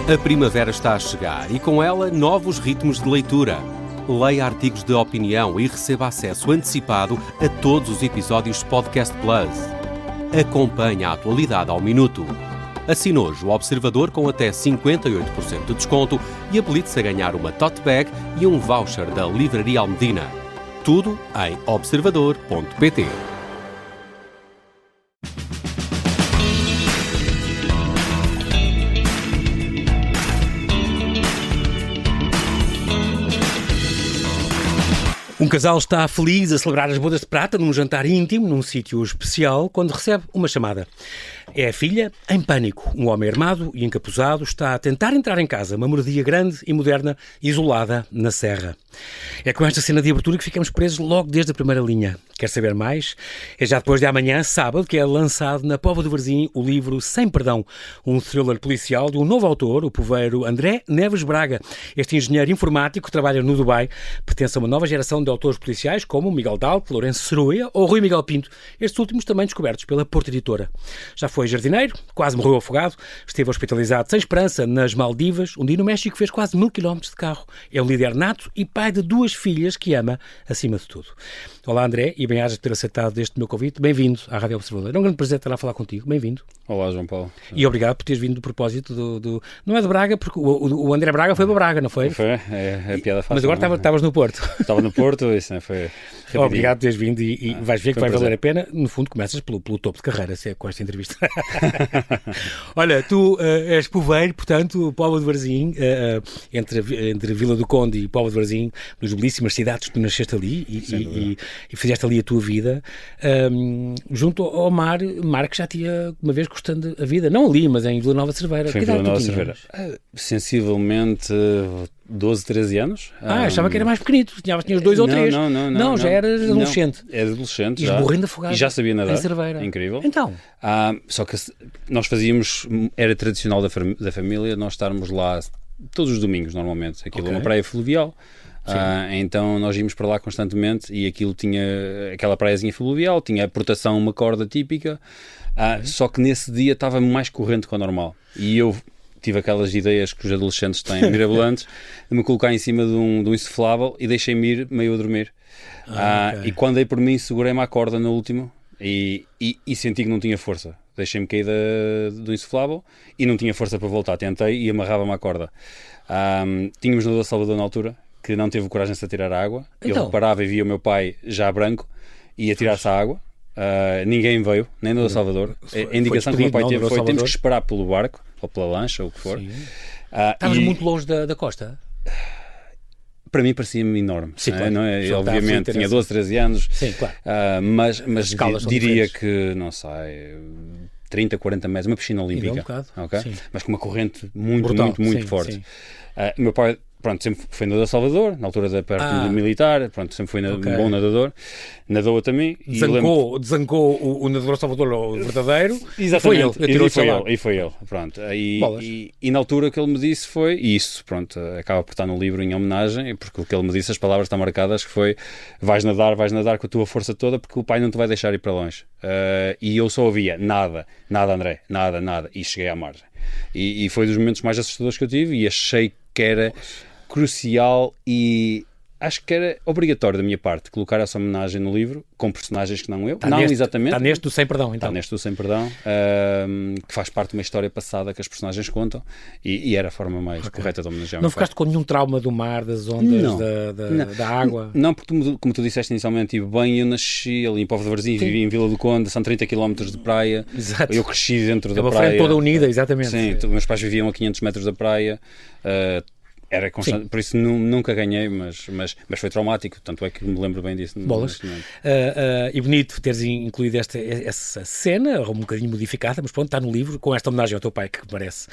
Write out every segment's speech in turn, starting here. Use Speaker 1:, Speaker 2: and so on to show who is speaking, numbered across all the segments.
Speaker 1: A primavera está a chegar e com ela novos ritmos de leitura. Leia artigos de opinião e receba acesso antecipado a todos os episódios de Podcast Plus. Acompanhe a atualidade ao minuto. Assine hoje o Observador com até 58% de desconto e habilite-se a ganhar uma tote bag e um voucher da Livraria Almedina. Tudo em observador.pt.
Speaker 2: Um casal está feliz a celebrar as bodas de prata num jantar íntimo, num sítio especial, quando recebe uma chamada. É a filha, em pânico. Um homem armado e encapuzado está a tentar entrar em casa, uma moradia grande e moderna, isolada na serra. É com esta cena de abertura que ficamos presos logo desde a primeira linha. Quer saber mais? É já depois de amanhã, sábado, que é lançado na Póvoa de Varzim o livro Sem Perdão, um thriller policial de um novo autor, o poveiro André Neves Braga. Este engenheiro informático que trabalha no Dubai pertence a uma nova geração de autores policiais como Miguel Dalto, Lourenço Seroia ou Rui Miguel Pinto, estes últimos também descobertos pela Porta Editora. Já foi jardineiro, quase morreu afogado, esteve hospitalizado sem esperança nas Maldivas, um dia no México fez quase 1000 km de carro. É um líder nato e pai de 2 filhas que ama acima de tudo. Olá André, e bem-ajas por ter aceitado este meu convite. Bem-vindo à Rádio Observador. É um grande prazer estar a falar contigo. Bem-vindo.
Speaker 3: Olá, João Paulo.
Speaker 2: E obrigado por teres vindo do propósito do... Não é de Braga, porque o André Braga foi para Braga, não foi?
Speaker 3: Foi, é a piada fácil.
Speaker 2: Mas agora estavas no Porto.
Speaker 3: Estava no Porto, isso não foi rapidinho.
Speaker 2: Obrigado por teres vindo e vais ver que vai valer a pena. No fundo, começas pelo topo de carreira com esta entrevista. Olha, tu és poveiro, portanto, Póvoa de Varzim, entre Vila do Conde e Póvoa de Varzim, nas belíssimas cidades que tu nasceste ali e fizeste ali a tua vida, junto ao mar que já tinha uma vez custando a vida, não ali, mas em Vila Nova de Cerveira.
Speaker 3: Foi em Vila Nova de Cerveira. Sensivelmente 12, 13 anos.
Speaker 2: Achava que era mais pequenito, tinhas 2 ou 3. Não, já eras adolescente.
Speaker 3: Era adolescente,
Speaker 2: já. Morrendo afogado.
Speaker 3: E já sabia nadar.
Speaker 2: Em Cerveira.
Speaker 3: Incrível.
Speaker 2: Então.
Speaker 3: Só que nós fazíamos, era tradicional da família, nós estarmos lá todos os domingos, normalmente. Aquilo é uma praia fluvial. Então nós íamos para lá constantemente e aquilo tinha aquela praiazinha fluvial, tinha a proteção, uma corda típica, só que nesse dia estava mais corrente que o normal e eu tive aquelas ideias que os adolescentes têm mirabolantes de me colocar em cima de um insuflável e deixei-me ir meio a dormir. E quando dei por mim segurei-me à corda no último e senti que não tinha força. Deixei-me cair do insuflável e não tinha força para voltar. Tentei e amarrava-me à corda. Tínhamos no Salvador na altura que não teve coragem de se atirar à água. Então. Eu reparava e via o meu pai já branco e atirar-se à água. Ninguém veio, nem no Salvador. A indicação que o meu pai teve foi: temos que esperar pelo barco ou pela lancha ou o que for.
Speaker 2: Estavas muito longe da costa?
Speaker 3: Para mim parecia-me enorme.
Speaker 2: Sim, claro.
Speaker 3: Não é? Obviamente tinha 12, 13 anos.
Speaker 2: Sim, claro.
Speaker 3: Mas diria que, não sei, 30, 40 metros, uma piscina olímpica. Okay? Mas com uma corrente muito forte. Sim. O meu pai, sempre foi nadador de Salvador, na altura da parte militar, sempre foi um bom nadador, nadou também.
Speaker 2: Desancou o nadador de Salvador, o verdadeiro.
Speaker 3: Exatamente, foi ele. Pronto. E na altura o que ele me disse foi, e isso, acaba por estar no livro em homenagem, porque o que ele me disse, as palavras estão marcadas, que foi: vais nadar com a tua força toda, porque o pai não te vai deixar ir para longe. E eu só ouvia: nada André, nada, e cheguei à margem. E foi dos momentos mais assustadores que eu tive e achei que era crucial e acho que era obrigatório da minha parte colocar essa homenagem no livro com personagens que não eu. Exatamente.
Speaker 2: Está neste do Sem Perdão, então.
Speaker 3: Está neste do Sem Perdão, que faz parte de uma história passada que as personagens contam e era a forma mais correta de homenagear.
Speaker 2: Não ficaste com nenhum trauma do mar, das ondas, da água?
Speaker 3: Não, porque como tu disseste inicialmente, eu nasci ali em Póvoa de Varzim, vivi em Vila do Conde, são 30 km de praia.
Speaker 2: Exato.
Speaker 3: Eu cresci dentro da praia.
Speaker 2: Uma frente toda unida, exatamente.
Speaker 3: Sim, meus pais viviam a 500 metros da praia. Era constante, por isso nunca ganhei, mas foi traumático, tanto é que me lembro bem disso.
Speaker 2: Bolas. E bonito teres incluído essa cena, um bocadinho modificada, mas pronto, está no livro, com esta homenagem ao teu pai, que merece.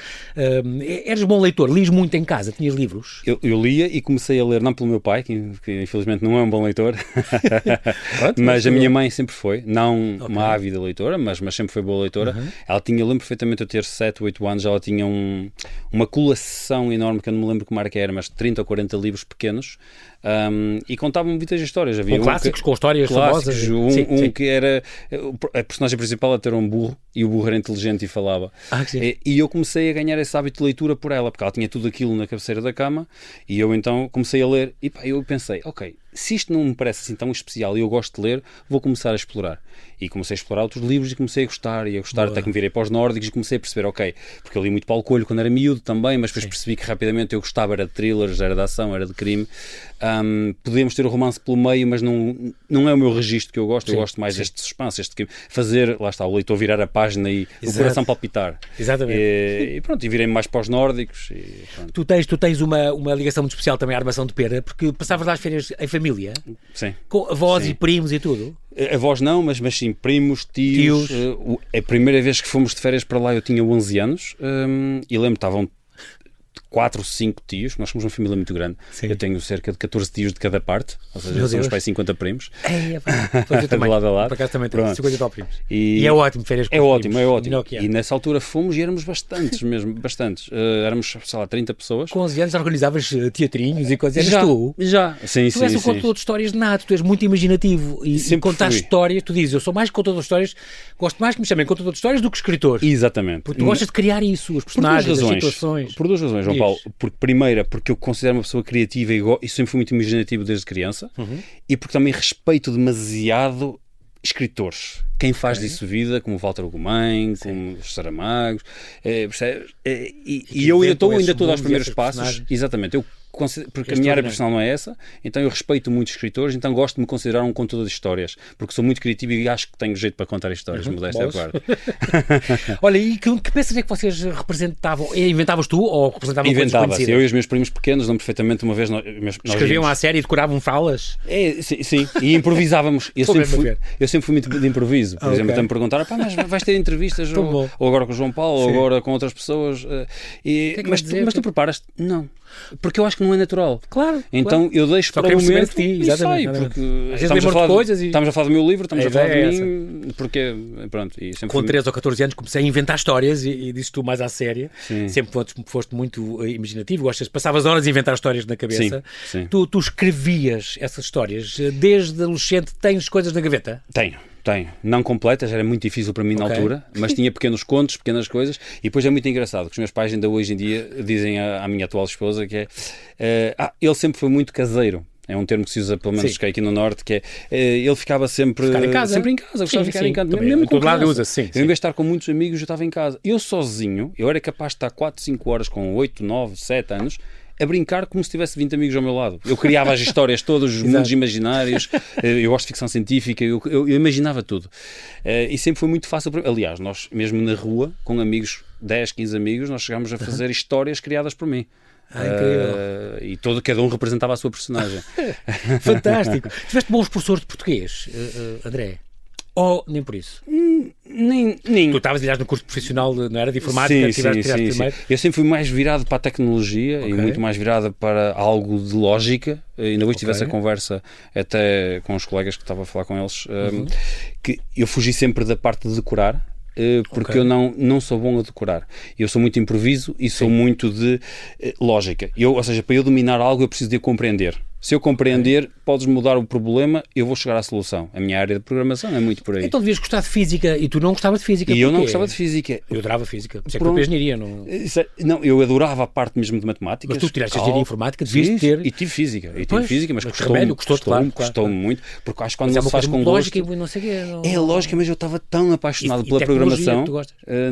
Speaker 2: Eres bom leitor, lias muito em casa, tinhas livros?
Speaker 3: Eu lia e comecei a ler, não pelo meu pai, que infelizmente não é um bom leitor, mas a minha mãe sempre foi, não uma ávida leitora, mas sempre foi boa leitora. Ela tinha, eu lembro perfeitamente, eu ter 7, 8 anos, ela tinha uma coleção enorme, que eu não me lembro que marca marca era, mas 30 ou 40 livros pequenos, e contavam muitas histórias. Havia
Speaker 2: com clássicos, com histórias famosas.
Speaker 3: Sim. Que era a personagem principal a ter um burro, e o burro era inteligente e falava. E eu comecei a ganhar esse hábito de leitura por ela, porque ela tinha tudo aquilo na cabeceira da cama, e eu então comecei a ler, e eu pensei, ok, se isto não me parece assim tão especial e eu gosto de ler, vou começar a explorar. E comecei a explorar outros livros e comecei a gostar, até que me virei para os nórdicos e comecei a perceber, ok, porque eu li muito Paulo Coelho quando era miúdo também, mas depois percebi que rapidamente eu gostava, era de thrillers, era de ação, era de crime. Podemos ter o romance pelo meio, mas não é o meu registro que eu gosto. Eu gosto mais deste suspense, fazer, lá está, o leitor virar a página e o coração palpitar.
Speaker 2: Exatamente.
Speaker 3: E pronto, e virei-me mais para os nórdicos.
Speaker 2: Tu tens uma ligação muito especial também à Armação de Pera, porque passavas lá as férias em família,
Speaker 3: sim,
Speaker 2: com avós e primos e tudo.
Speaker 3: Avós não, mas sim, primos, tios. A primeira vez que fomos de férias para lá eu tinha 11 anos, e lembro que estavam 4 ou 5 tios, nós somos uma família muito grande. Sim. Eu tenho cerca de 14 tios de cada parte, ou seja, somos para aí 50 primos.
Speaker 2: Eu também.
Speaker 3: De lado a lado.
Speaker 2: Por acaso também tenho 50 tal primos. E é ótimo, férias com
Speaker 3: ótimo,
Speaker 2: primos.
Speaker 3: É ótimo. E nessa altura fomos e éramos bastantes mesmo, bastantes. Éramos, sei lá, 30 pessoas.
Speaker 2: Com 11 anos organizavas teatrinhos e coisas. Tu?
Speaker 3: Já. Sim,
Speaker 2: tu és um contador de histórias de nato, tu és muito imaginativo e contar histórias, tu dizes, eu sou mais contador de histórias, gosto mais que me chamem contador de histórias do que escritor.
Speaker 3: Exatamente.
Speaker 2: Porque tu gostas de criar isso, os personagens, as situações.
Speaker 3: Por duas razões, João Paulo. Porque primeira, porque eu considero uma pessoa criativa e sempre fui muito imaginativo desde criança, e porque também respeito demasiado escritores. Quem faz disso vida, como o Walter Ugumem, como os Saramagos, e eu ainda estou a dar os primeiros passos. Exatamente. Porque a minha área profissional não é essa, então eu respeito muitos escritores, então gosto de me considerar um contador de histórias, porque sou muito criativo e acho que tenho jeito para contar histórias, modéstia à parte.
Speaker 2: Olha, e que peças é que vocês representavam? Inventavas tu ou representavam coisas conhecidas?
Speaker 3: Inventava-se. Eu e os meus primos pequenos, lembro perfeitamente, uma vez nós
Speaker 2: escreviam à série e decoravam falas?
Speaker 3: Sim, e improvisávamos. Eu sempre fui muito de improviso. Por exemplo, até me perguntaram, mas vais ter entrevistas ou agora com o João Paulo ou agora com outras pessoas, mas tu preparas-te? Não. Porque eu acho que não é natural.
Speaker 2: Claro.
Speaker 3: Então eu deixo para o momento e saio. Porque estamos a falar do meu livro, estamos a falar de mim, porque pronto.
Speaker 2: Com 13 ou 14 anos comecei a inventar histórias e dizes tu mais à séria. Sempre foste muito imaginativo, passavas horas a inventar histórias na cabeça.
Speaker 3: Sim.
Speaker 2: Tu escrevias essas histórias desde adolescente, tens coisas na gaveta?
Speaker 3: Tenho. Não completas, era muito difícil para mim na altura, mas tinha pequenos contos, pequenas coisas, e depois é muito engraçado, que os meus pais ainda hoje em dia dizem à minha atual esposa que ele sempre foi muito caseiro. É um termo que se usa, pelo menos aqui no Norte, que ele ficava sempre em casa, gostava de ficar em casa. Mesmo com
Speaker 2: lado usa, eu, em
Speaker 3: vez de estar com muitos amigos, eu estava em casa. Eu sozinho, eu era capaz de estar 4, 5 horas com 8, 9, 7 anos, a brincar como se tivesse 20 amigos ao meu lado. Eu criava as histórias todas, os mundos imaginários, eu gosto de ficção científica, eu imaginava tudo. E sempre foi muito fácil. Aliás, nós mesmo na rua, com amigos, 10, 15 amigos, nós chegámos a fazer histórias criadas por mim.
Speaker 2: Incrível.
Speaker 3: E cada um representava a sua personagem.
Speaker 2: Fantástico. Tiveste bons professores de português, André? Ou nem por isso?
Speaker 3: Nem.
Speaker 2: Tu estavas, aliás, no curso profissional, não era de informática?
Speaker 3: Sim. Eu sempre fui mais virado para a tecnologia e muito mais virado para algo de lógica. Ainda hoje tive essa conversa até com os colegas que estava a falar com eles, que eu fugi sempre da parte de decorar. Porque eu não sou bom a decorar. Eu sou muito improviso e sou muito de lógica. Ou seja, para eu dominar algo eu preciso de compreender. Se eu compreender, podes mudar o problema, eu vou chegar à solução. A minha área de programação é muito por aí.
Speaker 2: Então devias gostar de física e tu não gostavas de física.
Speaker 3: E eu não gostava de física.
Speaker 2: Eu adorava física. Isso é que foi engenharia, não?
Speaker 3: Não, eu adorava a parte mesmo de matemáticas.
Speaker 2: Mas tu tiraste engenharia informática, devias ter.
Speaker 3: E tive física. Mas custou-me muito. Porque acho que quando
Speaker 2: não
Speaker 3: se faz com
Speaker 2: lógica e não sei o quê.
Speaker 3: É lógica, mas eu estava tão apaixonado pela programação.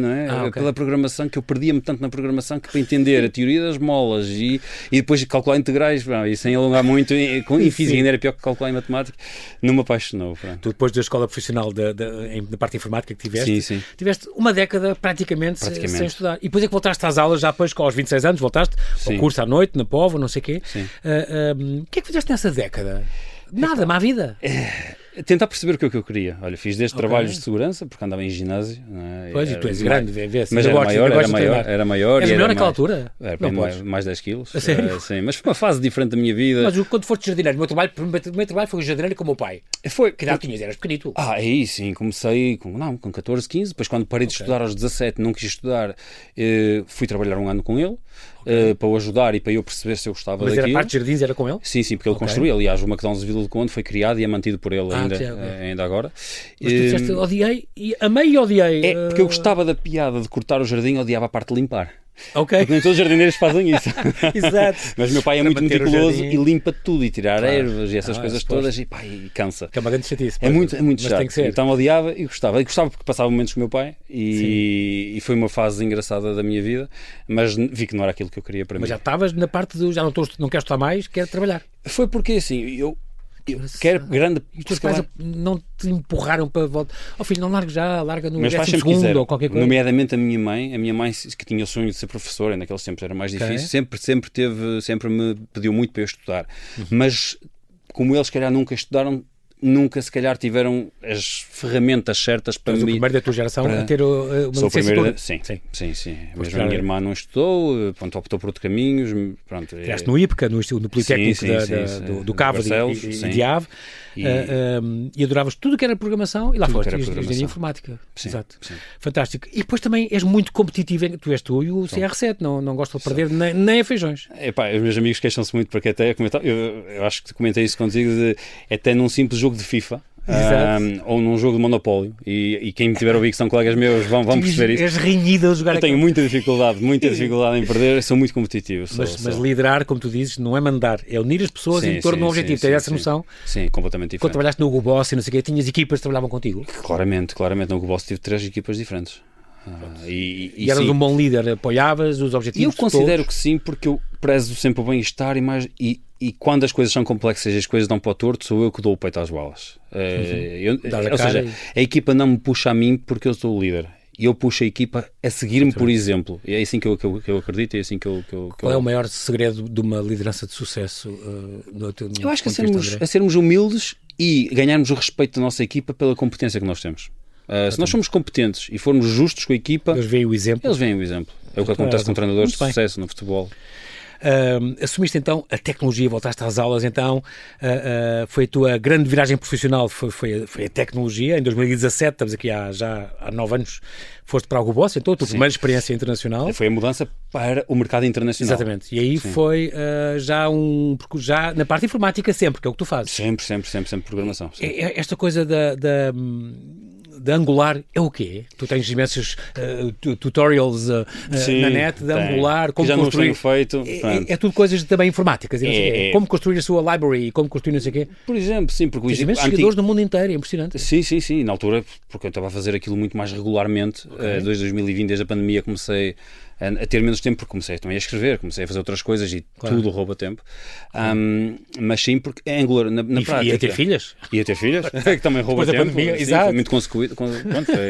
Speaker 3: Não é? Pela programação, que eu perdia-me tanto na programação que para entender a teoria das molas e depois calcular integrais, e sem alongar muito, em física ainda era pior que calcular em matemática, não me apaixonou.
Speaker 2: Tu depois da escola profissional da parte informática que tiveste, tiveste uma década praticamente sem estudar. E depois é que voltaste às aulas já depois, aos 26 anos, voltaste ao curso à noite, na Póvoa, não sei o quê. O que é que fizeste nessa década? Nada, má vida.
Speaker 3: Tentar perceber o que é que eu queria. Olha, fiz desde trabalhos de segurança, porque andava em ginásio. Não é?
Speaker 2: Pois, e tu és grande, vê-se.
Speaker 3: Mas era maior.
Speaker 2: Eras maior naquela altura?
Speaker 3: Era mais 10 quilos.
Speaker 2: A sério?
Speaker 3: Sim, mas foi uma fase diferente da minha vida.
Speaker 2: Mas quando foste jardineiro, o meu trabalho foi jardineiro com o meu pai. Que idade tinhas? Eras pequenito.
Speaker 3: Aí sim, comecei com 14, 15, depois quando parei de estudar aos 17, não quis estudar, fui trabalhar um ano com ele. Para o ajudar e para eu perceber se eu gostava daquilo.
Speaker 2: Mas era parte de jardins, era com ele?
Speaker 3: Sim, porque ele construiu. Aliás, o McDonald's de Vila do Conde foi criado e é mantido por ele ainda agora.
Speaker 2: Mas tu disseste, odiei, amei e odiei.
Speaker 3: É, porque eu gostava da piada de cortar o jardim, odiava a parte de limpar.
Speaker 2: Ok.
Speaker 3: Porque nem todos os jardineiros fazem isso.
Speaker 2: Exato.
Speaker 3: Mas meu pai é muito meticuloso e limpa tudo, e tirar ervas e essas coisas todas, e cansa.
Speaker 2: Que é uma grande chatice.
Speaker 3: É muito chato.
Speaker 2: Tem que ser.
Speaker 3: Então odiava e gostava. E gostava porque passava momentos com o meu pai e foi uma fase engraçada da minha vida, mas vi que não era aquilo que eu queria para mim.
Speaker 2: Mas já estavas na parte do já não quero estar mais, quero trabalhar.
Speaker 3: Foi porque assim, eu quero grande.
Speaker 2: Os teus pais não te empurraram para volta. Filho, não larga no
Speaker 3: 12º
Speaker 2: ou qualquer coisa.
Speaker 3: Nomeadamente a minha mãe que tinha o sonho de ser professora, naqueles tempos era mais difícil, sempre me pediu muito para eu estudar. Mas como eles, se calhar, nunca estudaram, nunca se calhar tiveram as ferramentas certas para
Speaker 2: mim.
Speaker 3: O
Speaker 2: primeiro da tua geração a ter uma licenciatura.
Speaker 3: Sim. Mesmo a minha irmã não estudou, optou por outros caminhos.
Speaker 2: Estiveste no IPCA, no Politécnico do Cabo e de Ave, e adoravas tudo que era programação, e lá foste, engenharia informática. Exato. Sim. Fantástico. E depois também és muito competitivo, tu e o CR7, não gosto de perder nem a feijões.
Speaker 3: Os meus amigos queixam-se muito porque até eu acho que comentei isso contigo, até num simples jogo de FIFA. Ou num jogo de Monopólio, e quem me tiver a ouvir que são colegas meus vão perceber isso.
Speaker 2: És renhido a jogar.
Speaker 3: Eu tenho muita dificuldade em perder, sou muito competitivo.
Speaker 2: Mas liderar, como tu dizes, não é mandar, é unir as pessoas em torno de um objetivo. Tens essa noção?
Speaker 3: Sim, completamente diferente.
Speaker 2: Quando trabalhaste no Hugo Boss e não sei o quê, tinhas equipas que trabalhavam contigo?
Speaker 3: Claramente, no Hugo Boss tive 3 equipas diferentes.
Speaker 2: E eras um bom líder, apoiavas os objetivos?
Speaker 3: Eu considero que sim, porque eu prezo sempre o bem-estar e quando as coisas são complexas e as coisas dão para o torto, sou eu que dou o peito às balas. Ou seja, a equipa não me puxa a mim porque eu sou o líder. E eu puxo a equipa a seguir-me por exemplo. E é assim que eu acredito, é assim que eu...
Speaker 2: Qual é o maior segredo de uma liderança de sucesso?
Speaker 3: Eu acho que é sermos humildes e ganharmos o respeito da nossa equipa pela competência que nós temos. Se nós somos competentes e formos justos com a equipa,
Speaker 2: eles veem o exemplo.
Speaker 3: É o que acontece com treinadores de sucesso no futebol.
Speaker 2: Assumiste então a tecnologia, voltaste às aulas, então foi a tua grande viragem profissional, foi a tecnologia. Em 2017, estamos aqui já há 9 anos, foste para a Hugo Boss, então a tua primeira experiência internacional.
Speaker 3: Foi a mudança para o mercado internacional.
Speaker 2: Exatamente, e aí foi já na parte informática sempre, que é o que tu fazes.
Speaker 3: Sempre programação.
Speaker 2: Esta coisa de Angular é o quê? Tu tens imensos tutorials na net de Angular, como
Speaker 3: já
Speaker 2: construir.
Speaker 3: Não feito.
Speaker 2: É tudo coisas também informáticas. Como construir a sua library, como construir não sei o quê.
Speaker 3: Por exemplo, sim, porque
Speaker 2: tens imensos seguidores no mundo inteiro, é impressionante.
Speaker 3: Sim, na altura, porque eu estava a fazer aquilo muito mais regularmente. Desde 2020, desde a pandemia, comecei a ter menos tempo, porque comecei também a escrever, comecei a fazer outras coisas e tudo rouba tempo. Mas sim, porque é Angular na prática.
Speaker 2: E a ter filhas?
Speaker 3: Que também rouba tempo.
Speaker 2: Pandemia, exato.
Speaker 3: Foi muito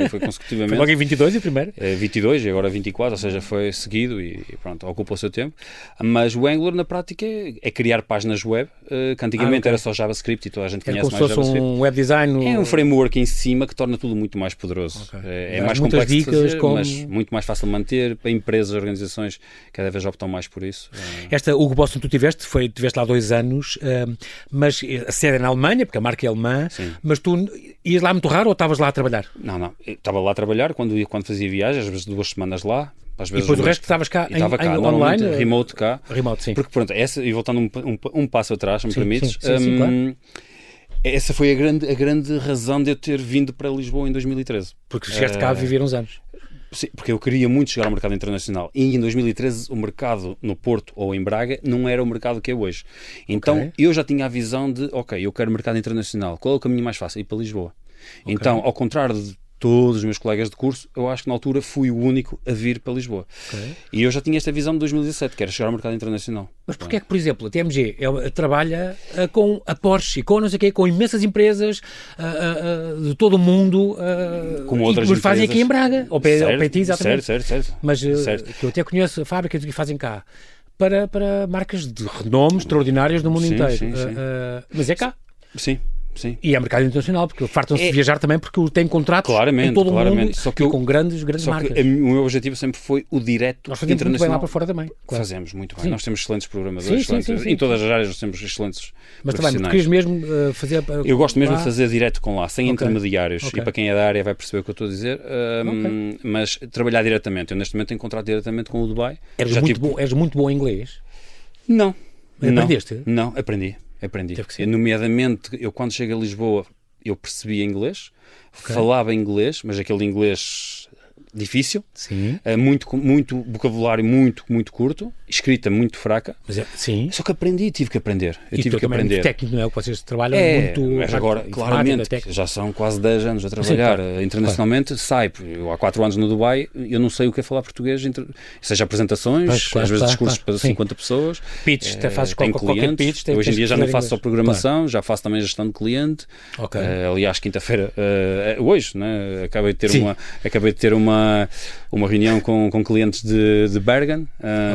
Speaker 3: foi consecutivamente.
Speaker 2: Logo em 22 e primeiro?
Speaker 3: 22 e agora 24, ou seja, foi seguido e pronto, ocupa o seu tempo. Mas o Angular na prática é criar páginas web, que antigamente era só JavaScript e toda a gente conhece mais JavaScript.
Speaker 2: Como se fosse um web design.
Speaker 3: É um framework em cima que torna tudo muito mais poderoso. É mais complexo de fazer, mas muito mais fácil de manter. Para empresas, organizações, cada vez optam mais por isso.
Speaker 2: Esta Hugo Boss que tu tiveste lá 2 anos, mas a sede é na Alemanha, porque a marca é alemã.
Speaker 3: Sim.
Speaker 2: Mas tu ias lá muito raro ou estavas lá a trabalhar?
Speaker 3: Não. Eu estava lá a trabalhar quando fazia viagens, às vezes 2 semanas lá. Às vezes
Speaker 2: e depois o resto estavas cá
Speaker 3: online? Remote cá.
Speaker 2: Remote, sim.
Speaker 3: Porque pronto, e voltando um passo atrás, se me permites,
Speaker 2: sim, claro.
Speaker 3: Essa foi a grande razão de eu ter vindo para Lisboa em 2013.
Speaker 2: Porque chegaste cá a viver uns anos.
Speaker 3: Sim, porque eu queria muito chegar ao mercado internacional e em 2013 o mercado no Porto ou em Braga não era o mercado que é hoje. Então eu já tinha a visão de, eu quero mercado internacional. Qual é o caminho mais fácil? Ir para Lisboa. Então, ao contrário de todos os meus colegas de curso, eu acho que na altura fui o único a vir para Lisboa. E eu já tinha esta visão de 2017, que era chegar ao mercado internacional.
Speaker 2: Mas porquê é que, por exemplo, a TMG trabalha com a Porsche, com não sei o quê, com imensas empresas de todo o mundo,
Speaker 3: como outras
Speaker 2: mas fazem aqui em Braga, ao pé de ti, exatamente.
Speaker 3: Certo.
Speaker 2: Mas que eu até conheço fábricas que fazem cá, para marcas de renome extraordinárias no mundo inteiro.
Speaker 3: Sim.
Speaker 2: Mas é cá.
Speaker 3: Sim. sim.
Speaker 2: E é mercado internacional, porque fartam-se de viajar também, porque têm contratos em todo o mundo
Speaker 3: só que
Speaker 2: com grandes marcas.
Speaker 3: O meu objetivo sempre foi o direto
Speaker 2: nós fazemos muito bem lá para fora também. Claro.
Speaker 3: Fazemos muito bem. Sim. Nós temos excelentes programadores, em todas as áreas nós temos excelentes
Speaker 2: mas também, porque querias mesmo fazer...
Speaker 3: Eu gosto mesmo de fazer direto com lá, sem intermediários. E para quem é da área vai perceber o que eu estou a dizer. Mas trabalhar diretamente. Eu neste momento tenho contrato diretamente com o Dubai.
Speaker 2: És muito bom em inglês?
Speaker 3: Não.
Speaker 2: Aprendeste?
Speaker 3: Não, aprendi. Nomeadamente, eu quando chego a Lisboa, eu percebia inglês, falava inglês, mas aquele inglês difícil,
Speaker 2: sim.
Speaker 3: Muito vocabulário muito curto, escrita muito fraca.
Speaker 2: Sim.
Speaker 3: Só que tive que aprender.
Speaker 2: Eu tive que aprender. Técnico, não é? O que vocês trabalham muito...
Speaker 3: Mas agora, claramente, já são quase 10 anos a trabalhar internacionalmente, eu há 4 anos no Dubai, eu não sei o que é falar português, seja apresentações, às vezes discursos para 50 pessoas.
Speaker 2: Pitch, fazes qualquer pitch.
Speaker 3: Hoje em dia já não faço só programação, já faço também gestão de cliente. Aliás, quinta-feira, hoje, né, acabei de ter uma reunião com clientes de Bergen,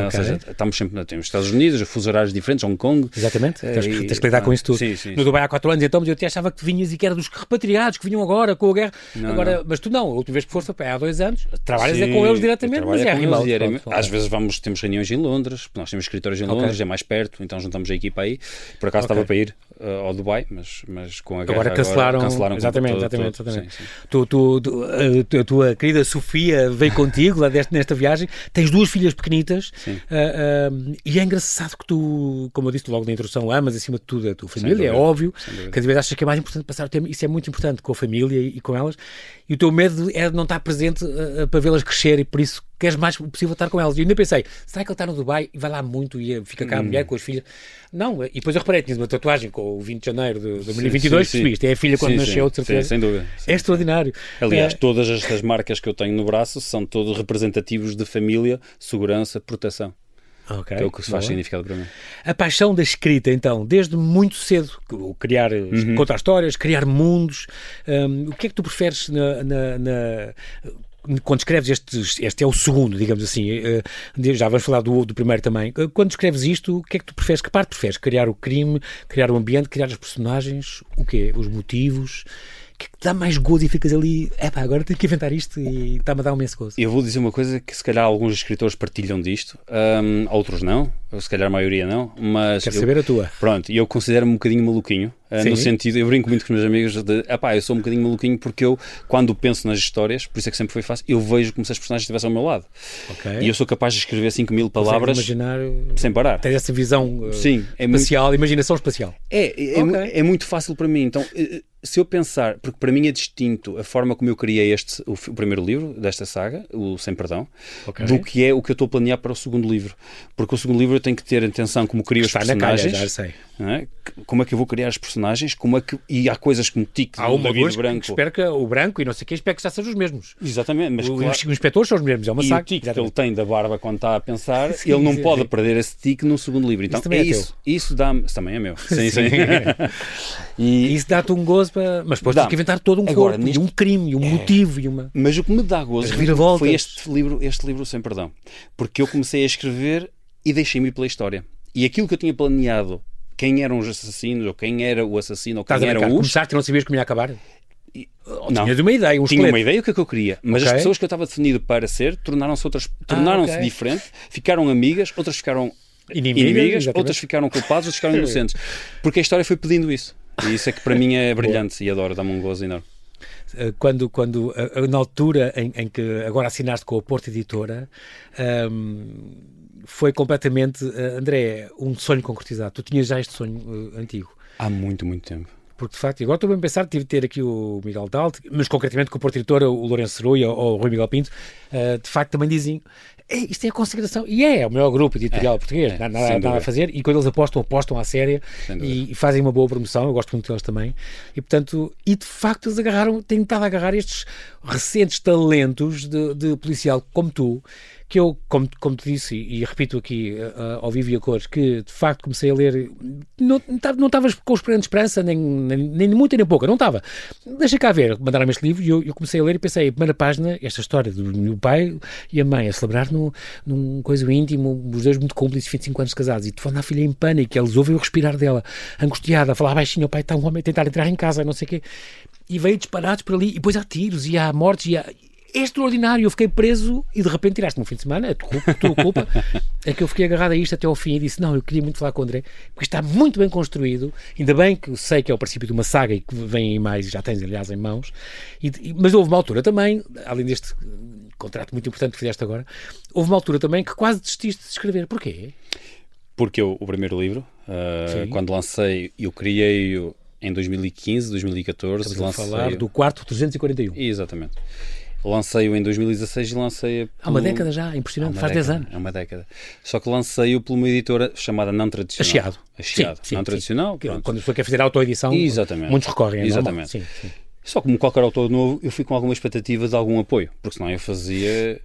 Speaker 3: ou seja, estamos sempre temos Estados Unidos, fusos horários diferentes, Hong Kong.
Speaker 2: Exatamente, tens que lidar com isso tudo.
Speaker 3: Sim.
Speaker 2: No Dubai há 4 anos, então, mas eu até achava que vinhas e que era dos repatriados que vinham agora com a guerra. Não. Mas tu não, a última vez que foste há 2 anos, trabalhas com eles diretamente, mas é remote.
Speaker 3: Às vezes temos reuniões em Londres, porque nós temos escritórios em Londres, é mais perto, então juntamos a equipa aí. Por acaso estava para ir ao Dubai, mas com a guerra
Speaker 2: agora cancelaram exatamente. A tua querida Sofia veio contigo lá nesta viagem, tens 2 filhas pequenitas, e é engraçado que tu, como eu disse logo na introdução, amas acima de tudo a tua família, é óbvio, cada vez achas que é mais importante passar o tempo, isso é muito importante com a família e com elas, e o teu medo é de não estar presente para vê-las crescer, e por isso queres mais possível estar com elas. E eu ainda pensei, será que ele está no Dubai e vai lá muito e fica cá a mulher com as filhas? Não, e depois eu reparei, tinhas uma tatuagem com o 20 de janeiro de 2022, percebiste? É a filha quando nasceu, de certeza.
Speaker 3: Sem dúvida.
Speaker 2: É extraordinário.
Speaker 3: Aliás, todas estas marcas que eu tenho no braço são todos representativos de família, segurança, proteção. Que é o que faz significado para mim.
Speaker 2: A paixão da escrita, então, desde muito cedo, criar, contar histórias, criar mundos, o que é que tu preferes quando escreves este é o segundo, digamos assim, já vamos falar do primeiro também, quando escreves isto, o que é que tu preferes? Que parte preferes? Criar o crime, criar o ambiente, criar as personagens, o quê? Os motivos? O que é que dá mais gozo e ficas ali, agora tenho que inventar isto e está-me a dar um imenso gozo?
Speaker 3: Eu vou dizer uma coisa que se calhar alguns escritores partilham disto, outros não, ou se calhar a maioria não, mas...
Speaker 2: Quero saber a tua.
Speaker 3: Pronto, e eu considero-me um bocadinho maluquinho, no sentido, eu brinco muito com os meus amigos eu sou um bocadinho maluquinho porque eu, quando penso nas histórias, por isso é que sempre foi fácil, eu vejo como se as personagens estivessem ao meu lado. E eu sou capaz de escrever 5.000 palavras sem parar.
Speaker 2: Tens essa visão espacial, imaginação espacial.
Speaker 3: É muito fácil para mim, então... Se eu pensar, porque para mim é distinto a forma como eu criei o primeiro livro desta saga, o Sem Perdão, do que é o que eu estou a planear para o segundo livro. Porque o segundo livro eu tenho que ter atenção como crio os personagens.
Speaker 2: Já sei.
Speaker 3: Como é que eu vou criar os personagens, e há coisas que me tico
Speaker 2: do David Branco. Espero que o branco e não sei o que, espero que já sejam os mesmos.
Speaker 3: Exatamente. Mas
Speaker 2: os inspectores são os mesmos, é uma saga.
Speaker 3: O tique que ele tem da barba quando está a pensar, ele não pode perder esse tique no segundo livro. Então isso dá-me... Isso também é meu. Sim.
Speaker 2: E isso dá-te um gozo para... Mas depois tens que inventar todo um corpo, e um crime, e um motivo, e uma...
Speaker 3: Mas o que me dá gozo foi este livro Sem Perdão. Porque eu comecei a escrever e deixei-me ir pela história. E aquilo que eu tinha planeado, quem eram os assassinos, ou quem era o assassino, ou quem era os...
Speaker 2: Começaste e não sabias como ia acabar?
Speaker 3: Não.
Speaker 2: Tinhas uma ideia,
Speaker 3: Tinha uma ideia do que é que eu queria, mas as pessoas que eu estava definido para ser tornaram-se diferentes, ficaram amigas, outras ficaram inimigas, outras ficaram culpadas, outras ficaram inocentes. Porque a história foi pedindo isso. E isso é que para mim é brilhante e adoro, dá-me um gozo enorme.
Speaker 2: Quando na altura em que agora assinaste com a Porto Editora, foi completamente, André, um sonho concretizado. Tu tinhas já este sonho antigo?
Speaker 3: Há muito tempo.
Speaker 2: Porque, de facto, agora estou bem a pensar, tive de ter aqui o Miguel Dalt, mas concretamente com o Porto Editora, o Lourenço Ceruia ou o Rui Miguel Pinto, de facto também diziam, isto é a consideração, e é o maior grupo editorial português, nada a fazer, e quando eles apostam à séria e fazem uma boa promoção, eu gosto muito deles também, e portanto, de facto eles têm estado a agarrar estes recentes talentos de policial como tu, que eu, como te disse, e repito aqui ao vivo e a cores, que de facto comecei a ler, não estava com grande esperança, nem muita nem pouca, não estava. Deixa cá ver, mandaram-me este livro e eu comecei a ler e pensei, primeira página, esta história do meu pai e a mãe a celebrar num coisa íntimo, os dois muito cúmplices, 25 anos casados, e telefona a filha em pânico, eles ouvem o respirar dela, angustiada, a falar baixinho, o pai está um homem a tentar entrar em casa, não sei o quê, e veio disparados por ali, e depois há tiros, e há mortes, e há... É extraordinário, eu fiquei preso e de repente tiraste-me um fim de semana, é tua culpa, é que eu fiquei agarrado a isto até ao fim e disse, não, eu queria muito falar com o André, porque está muito bem construído, ainda bem que eu sei que é o princípio de uma saga e que vem em mais, já tens aliás em mãos, mas houve uma altura também, além deste contrato muito importante que fizeste agora, houve uma altura também que quase desististe de escrever. Porquê?
Speaker 3: Porque o primeiro livro, quando lancei, eu criei-o em 2015, 2014.
Speaker 2: Estamos a falar do quarto 341.
Speaker 3: Exatamente. Lancei-o em 2016 e lancei-o...
Speaker 2: Há uma década já, impressionante, faz 10 anos.
Speaker 3: É uma década. Só que lancei-o por uma editora chamada Não Tradicional.
Speaker 2: Acheado.
Speaker 3: Não Tradicional.
Speaker 2: Quando a pessoa quer fazer autoedição, muitos recorrem.
Speaker 3: Exatamente.
Speaker 2: Sim.
Speaker 3: Só como qualquer autor novo, eu fui com alguma expectativa de algum apoio, porque senão eu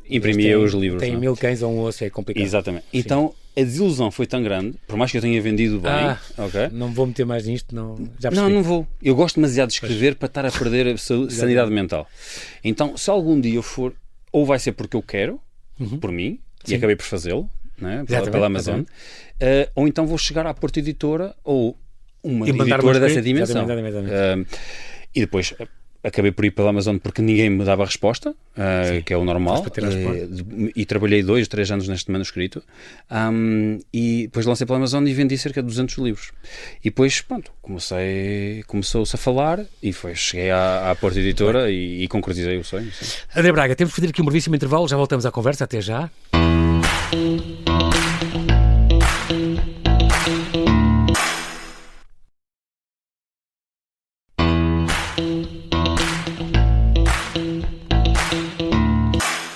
Speaker 3: imprimia os livros.
Speaker 2: Tem 1000 cães a um osso, é complicado.
Speaker 3: Exatamente. Sim. Então, a desilusão foi tão grande, por mais que eu tenha vendido bem, okay?
Speaker 2: Não vou meter mais nisto, já
Speaker 3: percebi. Não vou. Eu gosto demasiado de escrever para estar a perder a sanidade mental. Então, se algum dia eu for, ou vai ser porque eu quero, por mim, e acabei por fazê-lo, né, pela Amazon, ou então vou chegar à Porta Editora, ou uma editora dessa dimensão. E depois acabei por ir pela Amazon porque ninguém me dava resposta, que é o normal, e trabalhei 2 ou 3 anos neste manuscrito, e depois lancei pela Amazon e vendi cerca de 200 livros. E depois, pronto, começou-se a falar e cheguei à Porta Editora e concretizei o sonho. Sim.
Speaker 2: André Braga, temos de fazer aqui um brevíssimo intervalo, já voltamos à conversa, até já.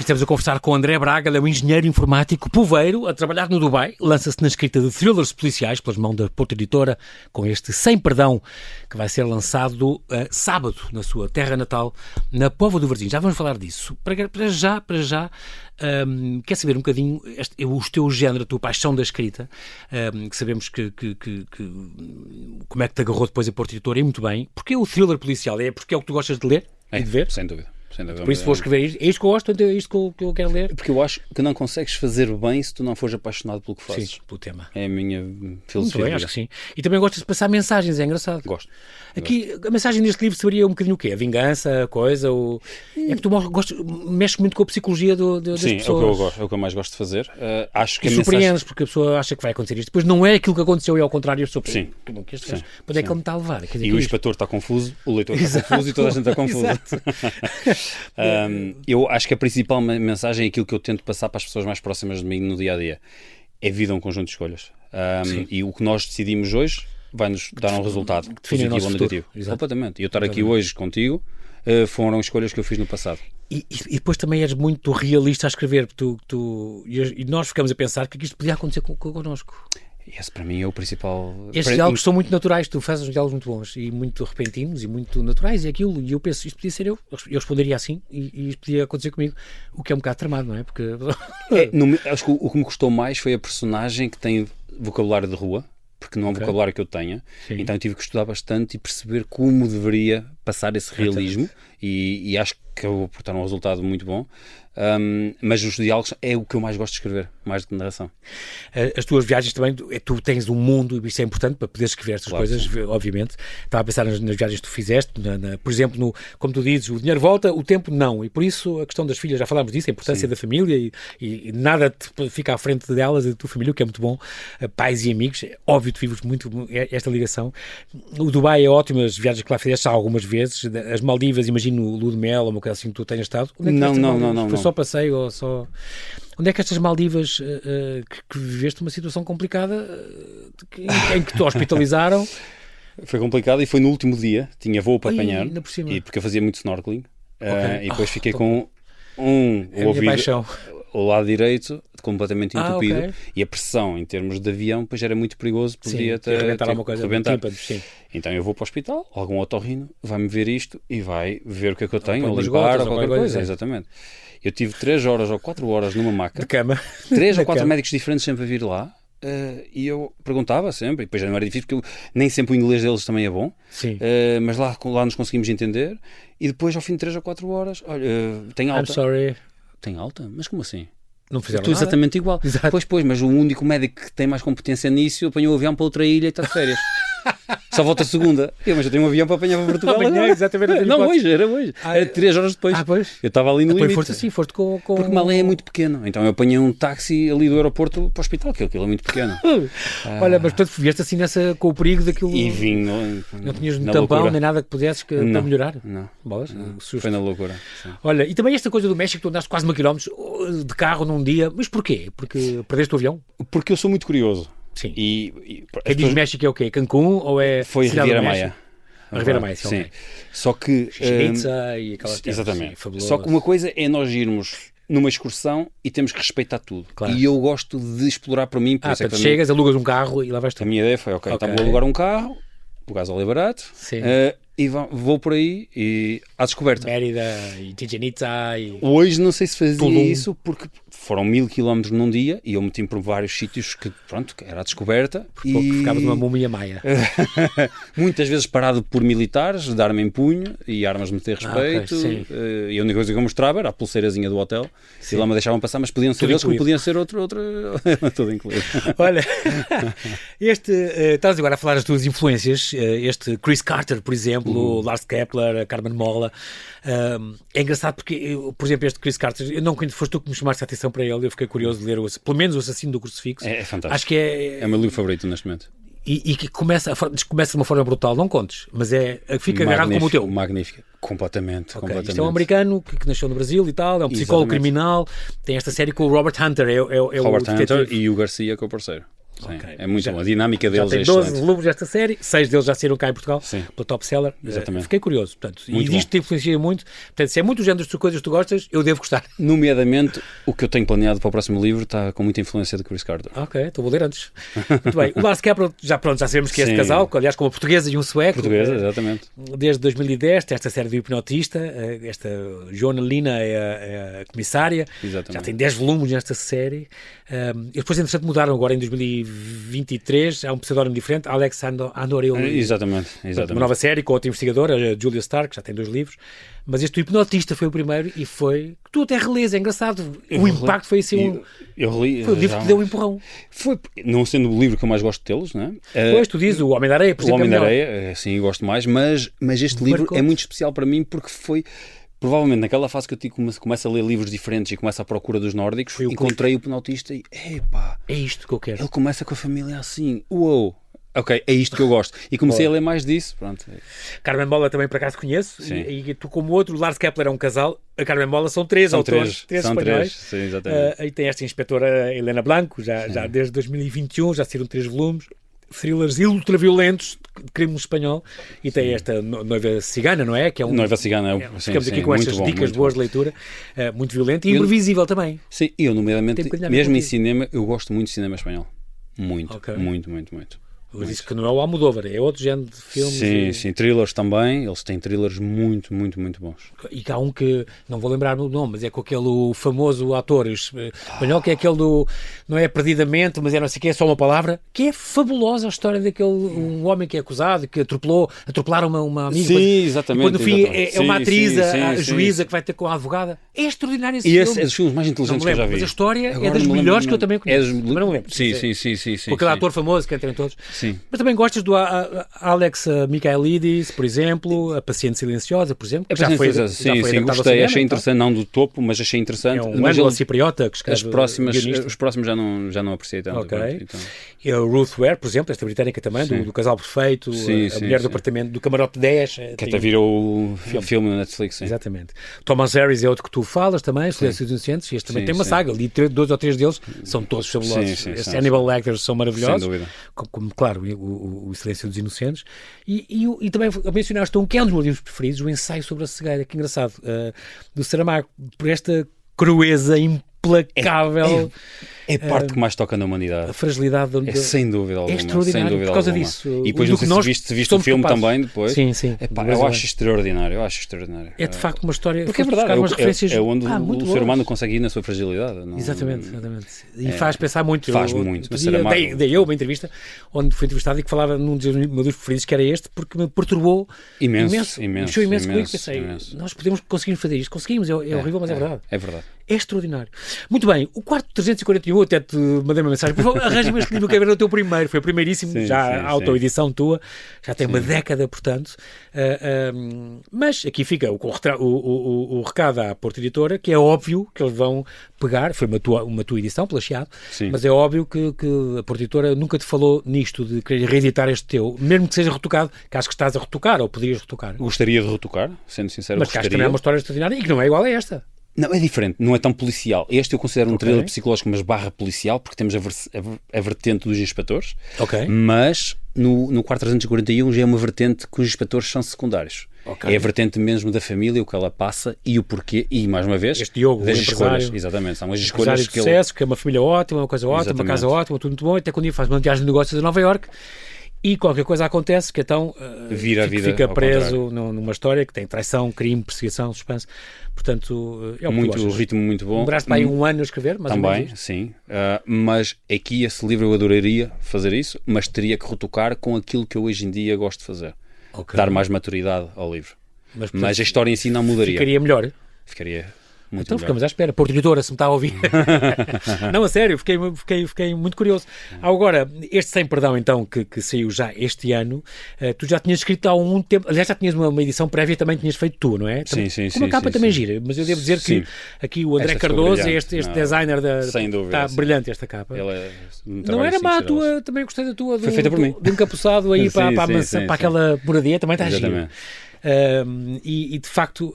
Speaker 2: Estamos a conversar com o André Braga, ele é um engenheiro informático poveiro, a trabalhar no Dubai, lança-se na escrita de thrillers policiais pelas mãos da Porta Editora, com este Sem Perdão, que vai ser lançado sábado, na sua terra natal, na Póvoa do Varzim. Já vamos falar disso. Para já, quer saber um bocadinho o teu género, a tua paixão da escrita, que sabemos que como é que te agarrou depois a Porta Editora, e muito bem. Porque o thriller policial porque é o que tu gostas de ler e de ver?
Speaker 3: Sem dúvida.
Speaker 2: Por isso vou escrever isto. É isto que eu gosto, é isto que eu quero ler.
Speaker 3: Porque eu acho que não consegues fazer bem se tu não fores apaixonado pelo que fazes.
Speaker 2: Sim, pelo tema.
Speaker 3: É a minha filosofia.
Speaker 2: Muito bem, acho que sim. E também gostas de passar mensagens, é engraçado.
Speaker 3: Gosto.
Speaker 2: Aqui, a mensagem deste livro seria um bocadinho o quê? A vingança, a coisa? É que tu mexes muito com a psicologia das pessoas.
Speaker 3: Sim, é o que eu mais gosto de fazer. Acho que
Speaker 2: surpreendes, porque a pessoa acha que vai acontecer isto. Depois não é aquilo que aconteceu e ao contrário, eu sou
Speaker 3: sim.
Speaker 2: Onde é que ele me está a levar?
Speaker 3: E o inspetor está confuso, o leitor está confuso e toda a gente está confusa. Eu acho que a principal mensagem é aquilo que eu tento passar para as pessoas mais próximas de mim no dia-a-dia. É vida um conjunto de escolhas. E o que nós decidimos hoje vai-nos dar um resultado positivo ou negativo. Completamente. E eu estar aqui hoje contigo foram escolhas que eu fiz no passado.
Speaker 2: E depois também és muito realista a escrever. E nós ficamos a pensar que isto podia acontecer connosco.
Speaker 3: Esse para mim é o principal...
Speaker 2: Estes diálogos são muito naturais, tu fazes uns diálogos muito bons e muito repentinos e muito naturais, e aquilo, e eu penso, isto podia ser eu responderia assim e isto podia acontecer comigo, o que é um bocado tramado, não é? Porque...
Speaker 3: acho que o que me custou mais foi a personagem que tem vocabulário de rua, porque não é um vocabulário que eu tenha, então eu tive que estudar bastante e perceber como deveria passar esse realismo, e acho que acabou por ter um resultado muito bom. Mas os diálogos é o que eu mais gosto de escrever, mais do que narração.
Speaker 2: As tuas viagens também, tu tens um mundo, e isso é importante para poderes escrever estas coisas, obviamente. Estava a pensar nas viagens que tu fizeste, por exemplo, como tu dizes, o dinheiro volta, o tempo não, e por isso a questão das filhas, já falámos disso, a importância da família, e nada te fica à frente delas, da tua família, o que é muito bom, pais e amigos, é óbvio que tu vives muito esta ligação. O Dubai é ótimo, as viagens que lá fizeste algumas vezes, as Maldivas, imagino o Lua de Mel, ou uma coisa assim que tu tenhas estado.
Speaker 3: Não.
Speaker 2: Foi só passeio ou só... Onde é que estas Maldivas que viveste uma situação complicada em que te hospitalizaram?
Speaker 3: Foi complicado e foi no último dia, tinha voo para apanhar, e porque eu fazia muito snorkeling, e depois fiquei com o ouvido, o lado direito completamente entupido, e a pressão em termos de avião depois era muito perigoso, podia
Speaker 2: rebentar alguma coisa,
Speaker 3: então eu vou para o hospital, algum otorrino vai-me ver isto e vai ver o que é que eu tenho, ou limpar ou qualquer coisa. Exatamente. Eu tive 3 horas ou 4 horas numa maca.
Speaker 2: De cama.
Speaker 3: 3 ou 4 médicos diferentes sempre a vir lá. E eu perguntava sempre, e depois já não era difícil, porque nem sempre o inglês deles também é bom.
Speaker 2: Sim.
Speaker 3: Mas lá nos conseguimos entender. E depois, ao fim de 3 ou 4 horas, olha, tem alta.
Speaker 2: I'm sorry.
Speaker 3: Tem alta? Mas como assim?
Speaker 2: Não fizeram
Speaker 3: Estou
Speaker 2: nada.
Speaker 3: exatamente igual.
Speaker 2: Exato.
Speaker 3: Pois, mas o único médico que tem mais competência nisso apanhou o avião para outra ilha e está de férias. Só volta segunda. Mas eu tenho um avião para apanhar para Portugal.
Speaker 2: Amanhã,
Speaker 3: agora.
Speaker 2: exatamente.
Speaker 3: Não, hoje. Era 3 horas depois.
Speaker 2: Pois.
Speaker 3: Eu estava ali no
Speaker 2: Depois
Speaker 3: limite.
Speaker 2: foste assim, foste com...
Speaker 3: Porque Malé é muito pequeno. Então eu apanhei um táxi ali do aeroporto para o hospital, que aquilo é muito pequeno.
Speaker 2: Olha, mas portanto vieste assim com o perigo daquilo...
Speaker 3: E vim
Speaker 2: Não tinhas um
Speaker 3: na
Speaker 2: tampão,
Speaker 3: loucura.
Speaker 2: nem nada que pudesses para melhorar?
Speaker 3: Não.
Speaker 2: Bolas, susto.
Speaker 3: Foi na loucura. Sim.
Speaker 2: Olha, e também esta coisa do México, tu andaste quase 1000 km de carro num dia. Mas porquê? Porque perdeste o avião?
Speaker 3: Porque eu sou muito curioso.
Speaker 2: Sim.
Speaker 3: E
Speaker 2: Quem diz México é o quê? Cancún ou é
Speaker 3: foi
Speaker 2: Cidade
Speaker 3: Riviera
Speaker 2: do
Speaker 3: Maia.
Speaker 2: México? A Riviera Maia, sim.
Speaker 3: Sim.
Speaker 2: Okay.
Speaker 3: Só que...
Speaker 2: Pizza e aquelas terras,
Speaker 3: exatamente.
Speaker 2: sim, fabulosas.
Speaker 3: Só que uma coisa é nós irmos numa excursão e temos que respeitar tudo.
Speaker 2: Claro.
Speaker 3: E eu gosto de explorar para mim. Por isso
Speaker 2: portanto,
Speaker 3: que
Speaker 2: chegas, alugas um carro e lá vais tu.
Speaker 3: a minha ideia foi, ok, então vou alugar um carro, o gasóleo é barato,
Speaker 2: Sim.
Speaker 3: e vou por aí e à descoberta.
Speaker 2: Mérida e Chichen Itza e...
Speaker 3: Hoje não sei se fazia
Speaker 2: Tulum.
Speaker 3: isso porque foram 1000 km num dia e eu meti-me por vários sítios que, pronto, que era a descoberta.
Speaker 2: Pouco ficavas numa múmia maia.
Speaker 3: Muitas vezes parado por militares, dar-me em punho e armas de meter respeito.
Speaker 2: Ok, sim.
Speaker 3: E a única coisa que eu mostrava era a pulseirazinha do hotel.
Speaker 2: Sim.
Speaker 3: E lá me deixavam passar, mas podiam ser
Speaker 2: Tudo
Speaker 3: eles como
Speaker 2: incluído.
Speaker 3: podiam ser outro tudo incluído.
Speaker 2: Olha, estás agora a falar das tuas influências, este Chris Carter, por exemplo, Lars Kepler, a Carmen Mola. É engraçado porque, por exemplo, este Chris Carter, eu não conheço, foste tu que me chamaste a atenção para ele, eu fiquei curioso de ler, pelo menos o Assassino do Crucifixo.
Speaker 3: É fantástico.
Speaker 2: Acho que
Speaker 3: É o meu livro favorito neste momento.
Speaker 2: E que começa de uma forma brutal, não contes, mas fica agarrado como o teu.
Speaker 3: Magnífico. Completamente.
Speaker 2: Okay.
Speaker 3: Completamente.
Speaker 2: Isto é um americano que nasceu no Brasil e tal, é um psicólogo
Speaker 3: Exatamente.
Speaker 2: criminal, tem esta série com o Robert Hunter, é
Speaker 3: Robert
Speaker 2: o
Speaker 3: Hunter
Speaker 2: detetive.
Speaker 3: e o Garcia, que é o parceiro. Sim,
Speaker 2: Ok.
Speaker 3: é muito
Speaker 2: Já-
Speaker 3: bom. A dinâmica
Speaker 2: Já
Speaker 3: deles
Speaker 2: tem
Speaker 3: é
Speaker 2: 12
Speaker 3: excelente.
Speaker 2: volumes desta série, 6 deles já saíram cá em Portugal,
Speaker 3: Sim.
Speaker 2: pela Top Seller.
Speaker 3: Exatamente.
Speaker 2: Fiquei curioso, portanto, e
Speaker 3: Muito
Speaker 2: isto te influencia muito. Portanto, se é muito o género de coisas que tu gostas, eu devo gostar.
Speaker 3: Nomeadamente, o que eu tenho planeado para o próximo livro está com muita influência de Chris Carter.
Speaker 2: Ok, então vou ler antes. Muito bem. O Lars Kepler, já sabemos que é este
Speaker 3: Sim.
Speaker 2: casal, aliás, com uma portuguesa e um sueco.
Speaker 3: Portuguesa, exatamente.
Speaker 2: Desde 2010, tem esta série do hipnotista, esta Joana Lina é a comissária,
Speaker 3: Exatamente.
Speaker 2: já tem 10 volumes nesta série. E depois, entretanto, mudaram agora em 2023, há um pseudónimo diferente, Alex Andoril.
Speaker 3: Exatamente.
Speaker 2: Uma nova série com outra investigadora, a Julia Stark, já tem 2 livros. Mas este hipnotista foi o primeiro e foi... Tu até relês, é engraçado. O impacto foi assim
Speaker 3: Eu li,
Speaker 2: foi o livro que deu um empurrão.
Speaker 3: Foi, não sendo o livro que eu mais gosto deles, não é?
Speaker 2: Pois, tu dizes, o Homem da Areia, por
Speaker 3: O
Speaker 2: exemplo,
Speaker 3: Homem
Speaker 2: é
Speaker 3: da
Speaker 2: melhor.
Speaker 3: Areia, sim, eu gosto mais, mas este livro
Speaker 2: Marcou-te.
Speaker 3: é muito especial para mim porque foi... Provavelmente naquela fase que eu começo a ler livros diferentes e começo à procura dos nórdicos,
Speaker 2: Foi o
Speaker 3: encontrei o penaltista e, epá,
Speaker 2: É isto que eu quero.
Speaker 3: ele começa com a família assim, uou, ok, é isto que eu gosto. E comecei a ler mais disso, pronto.
Speaker 2: Carmen Mola também por acaso conheço,
Speaker 3: Sim.
Speaker 2: e tu como outro, o Lars Kepler é um casal, a Carmen Mola são 3 autores, 3
Speaker 3: são
Speaker 2: espanhóis.
Speaker 3: 3, sim, exatamente.
Speaker 2: Aí tem esta inspetora Helena Blanco, já desde 2021, já saíram 3 volumes, thrillers ultraviolentos de crime espanhol, e tem esta noiva cigana, não é? Que é
Speaker 3: Noiva Cigana, sim,
Speaker 2: ficamos aqui
Speaker 3: sim,
Speaker 2: com
Speaker 3: muito
Speaker 2: estas
Speaker 3: bom,
Speaker 2: dicas
Speaker 3: muito
Speaker 2: boas
Speaker 3: bom.
Speaker 2: de leitura, muito violento e imprevisível também.
Speaker 3: Sim, eu nomeadamente,
Speaker 2: Tem um bocadinho a ver
Speaker 3: mesmo em
Speaker 2: contigo.
Speaker 3: cinema, eu gosto muito de cinema espanhol. Muito,
Speaker 2: Ok.
Speaker 3: muito.
Speaker 2: Mas isso que não é o Almodóvar, é outro género de filmes.
Speaker 3: Sim,
Speaker 2: e...
Speaker 3: sim, thrillers também, eles têm thrillers muito bons.
Speaker 2: E que há um que, não vou lembrar o nome, mas é com aquele famoso ator espanhol, que é aquele do, não é Perdidamente, mas é não sei o que, é só uma palavra, que é fabulosa a história daquele, um homem que é acusado, que atropelaram uma amiga.
Speaker 3: Sim,
Speaker 2: e
Speaker 3: exatamente.
Speaker 2: quando no fim
Speaker 3: exatamente.
Speaker 2: é uma
Speaker 3: Sim,
Speaker 2: atriz,
Speaker 3: sim,
Speaker 2: a
Speaker 3: sim,
Speaker 2: juíza
Speaker 3: sim.
Speaker 2: que vai ter com a advogada. É extraordinário esse
Speaker 3: E
Speaker 2: filme.
Speaker 3: esse é dos filmes mais
Speaker 2: Não
Speaker 3: inteligentes
Speaker 2: me
Speaker 3: que eu já
Speaker 2: lembro,
Speaker 3: vi.
Speaker 2: mas a história é
Speaker 3: Agora
Speaker 2: das
Speaker 3: não me
Speaker 2: melhores que eu
Speaker 3: lembro.
Speaker 2: também conheço. Mas não me lembro.
Speaker 3: Sim.
Speaker 2: Com aquele ator famoso que entra em todos.
Speaker 3: Sim.
Speaker 2: Mas também gostas do Alex Michaelidis, por exemplo, A Paciente Silenciosa, por exemplo, que já foi
Speaker 3: sim,
Speaker 2: adaptado ao
Speaker 3: gostei,
Speaker 2: cinema,
Speaker 3: achei
Speaker 2: e tal.
Speaker 3: interessante, não do topo, mas achei interessante.
Speaker 2: É um
Speaker 3: mas
Speaker 2: anglo-cipriota que escreve guionista.
Speaker 3: os próximos já não apreciei tanto.
Speaker 2: Ok.
Speaker 3: Pronto, então.
Speaker 2: E a Ruth Ware, por exemplo, esta britânica também, do Casal Perfeito,
Speaker 3: Sim,
Speaker 2: a
Speaker 3: sim,
Speaker 2: mulher do
Speaker 3: sim.
Speaker 2: apartamento, do Camarote 10.
Speaker 3: Que
Speaker 2: tem-
Speaker 3: até virou filme na Netflix. Sim.
Speaker 2: Exatamente. Thomas Harris é outro que tu falas também, Silêncio dos Inocentes, e este também
Speaker 3: Sim,
Speaker 2: tem uma
Speaker 3: sim.
Speaker 2: saga, ali 2 ou 3 deles são todos fabulosos.
Speaker 3: Sim,
Speaker 2: Estes
Speaker 3: são,
Speaker 2: Hannibal Lecters são maravilhosos,
Speaker 3: Sem dúvida.
Speaker 2: como claro, o Silêncio dos Inocentes. E também mencionaste um que é um dos meus livros preferidos, o Ensaio sobre a Cegueira, que engraçado, do Saramago, por esta crueza implacável.
Speaker 3: É a parte que mais toca na humanidade.
Speaker 2: A fragilidade
Speaker 3: sem dúvida alguma.
Speaker 2: É extraordinário
Speaker 3: sem dúvida
Speaker 2: por causa
Speaker 3: alguma.
Speaker 2: disso.
Speaker 3: E depois, não sei se viste o filme também depois.
Speaker 2: Sim.
Speaker 3: Eu acho extraordinário.
Speaker 2: É de facto uma história...
Speaker 3: Porque é verdade,
Speaker 2: umas referências,
Speaker 3: é onde o ser humano consegue ir na sua fragilidade.
Speaker 2: Exatamente. E faz pensar muito.
Speaker 3: Faz muito.
Speaker 2: Dei eu uma entrevista onde fui entrevistado e que falava num dos meus preferidos, que era este, porque me perturbou imenso. Mexeu imenso comigo. Pensei, nós conseguimos fazer isto. Conseguimos, é horrível, mas é verdade.
Speaker 3: É verdade.
Speaker 2: É extraordinário. Muito bem, o quarto 341, até te mandei uma mensagem, por favor, arranja-me este livro, eu quero ver o teu primeiro, foi o primeiríssimo, a autoedição tua, já tem uma década, portanto, mas aqui fica o recado à Porta Editora, que é óbvio que eles vão pegar, foi uma tua edição, plagiado, mas é óbvio que a Porta Editora nunca te falou nisto, de querer reeditar este teu, mesmo que seja retocado, que acho que estás a retocar, ou poderias retocar.
Speaker 3: Gostaria de retocar, sendo sincero,
Speaker 2: mas que acho que também é uma história extraordinária e que não é igual a esta.
Speaker 3: Não, é diferente, não é tão policial. Este eu considero um thriller psicológico, mas barra policial, porque temos a vertente dos inspectores, mas no 4341 já é uma vertente que os inspectores são secundários. É a vertente mesmo da família, o que ela passa e o porquê, e mais uma vez,
Speaker 2: este Diogo,
Speaker 3: das escolhas. Exatamente, são as escolhas
Speaker 2: que sucesso, que é uma família ótima, uma coisa ótima, uma casa ótima, tudo muito bom, até quando dia faz uma viagem de negócios a Nova Iorque. E qualquer coisa acontece que então fica preso numa história que tem traição, crime, perseguição, suspense. Portanto, é
Speaker 3: o ritmo muito bom.
Speaker 2: Demoraste para aí um ano a escrever, mas
Speaker 3: também, sim. Mas aqui esse livro eu adoraria fazer isso, mas teria que retocar com aquilo que eu hoje em dia gosto de fazer. Dar mais maturidade ao livro. Mas a história em si não mudaria.
Speaker 2: Ficaria melhor?
Speaker 3: Ficaria muito
Speaker 2: então
Speaker 3: melhor.
Speaker 2: Ficamos à espera. Porta Editora, se me está a ouvir. Não, a sério, fiquei muito curioso. Agora, este Sem Perdão, então, que saiu já este ano, tu já tinhas escrito há um tempo, aliás, já tinhas uma edição prévia, também tinhas feito tu, não é?
Speaker 3: Sim.
Speaker 2: Uma capa também gira, mas eu devo dizer que aqui o André Cardoso, este designer, está brilhante esta capa. Não era má a tua, também gostei da tua,
Speaker 3: foi feita por mim.
Speaker 2: De encapuçado aí para aquela moradia, também está gira. E de facto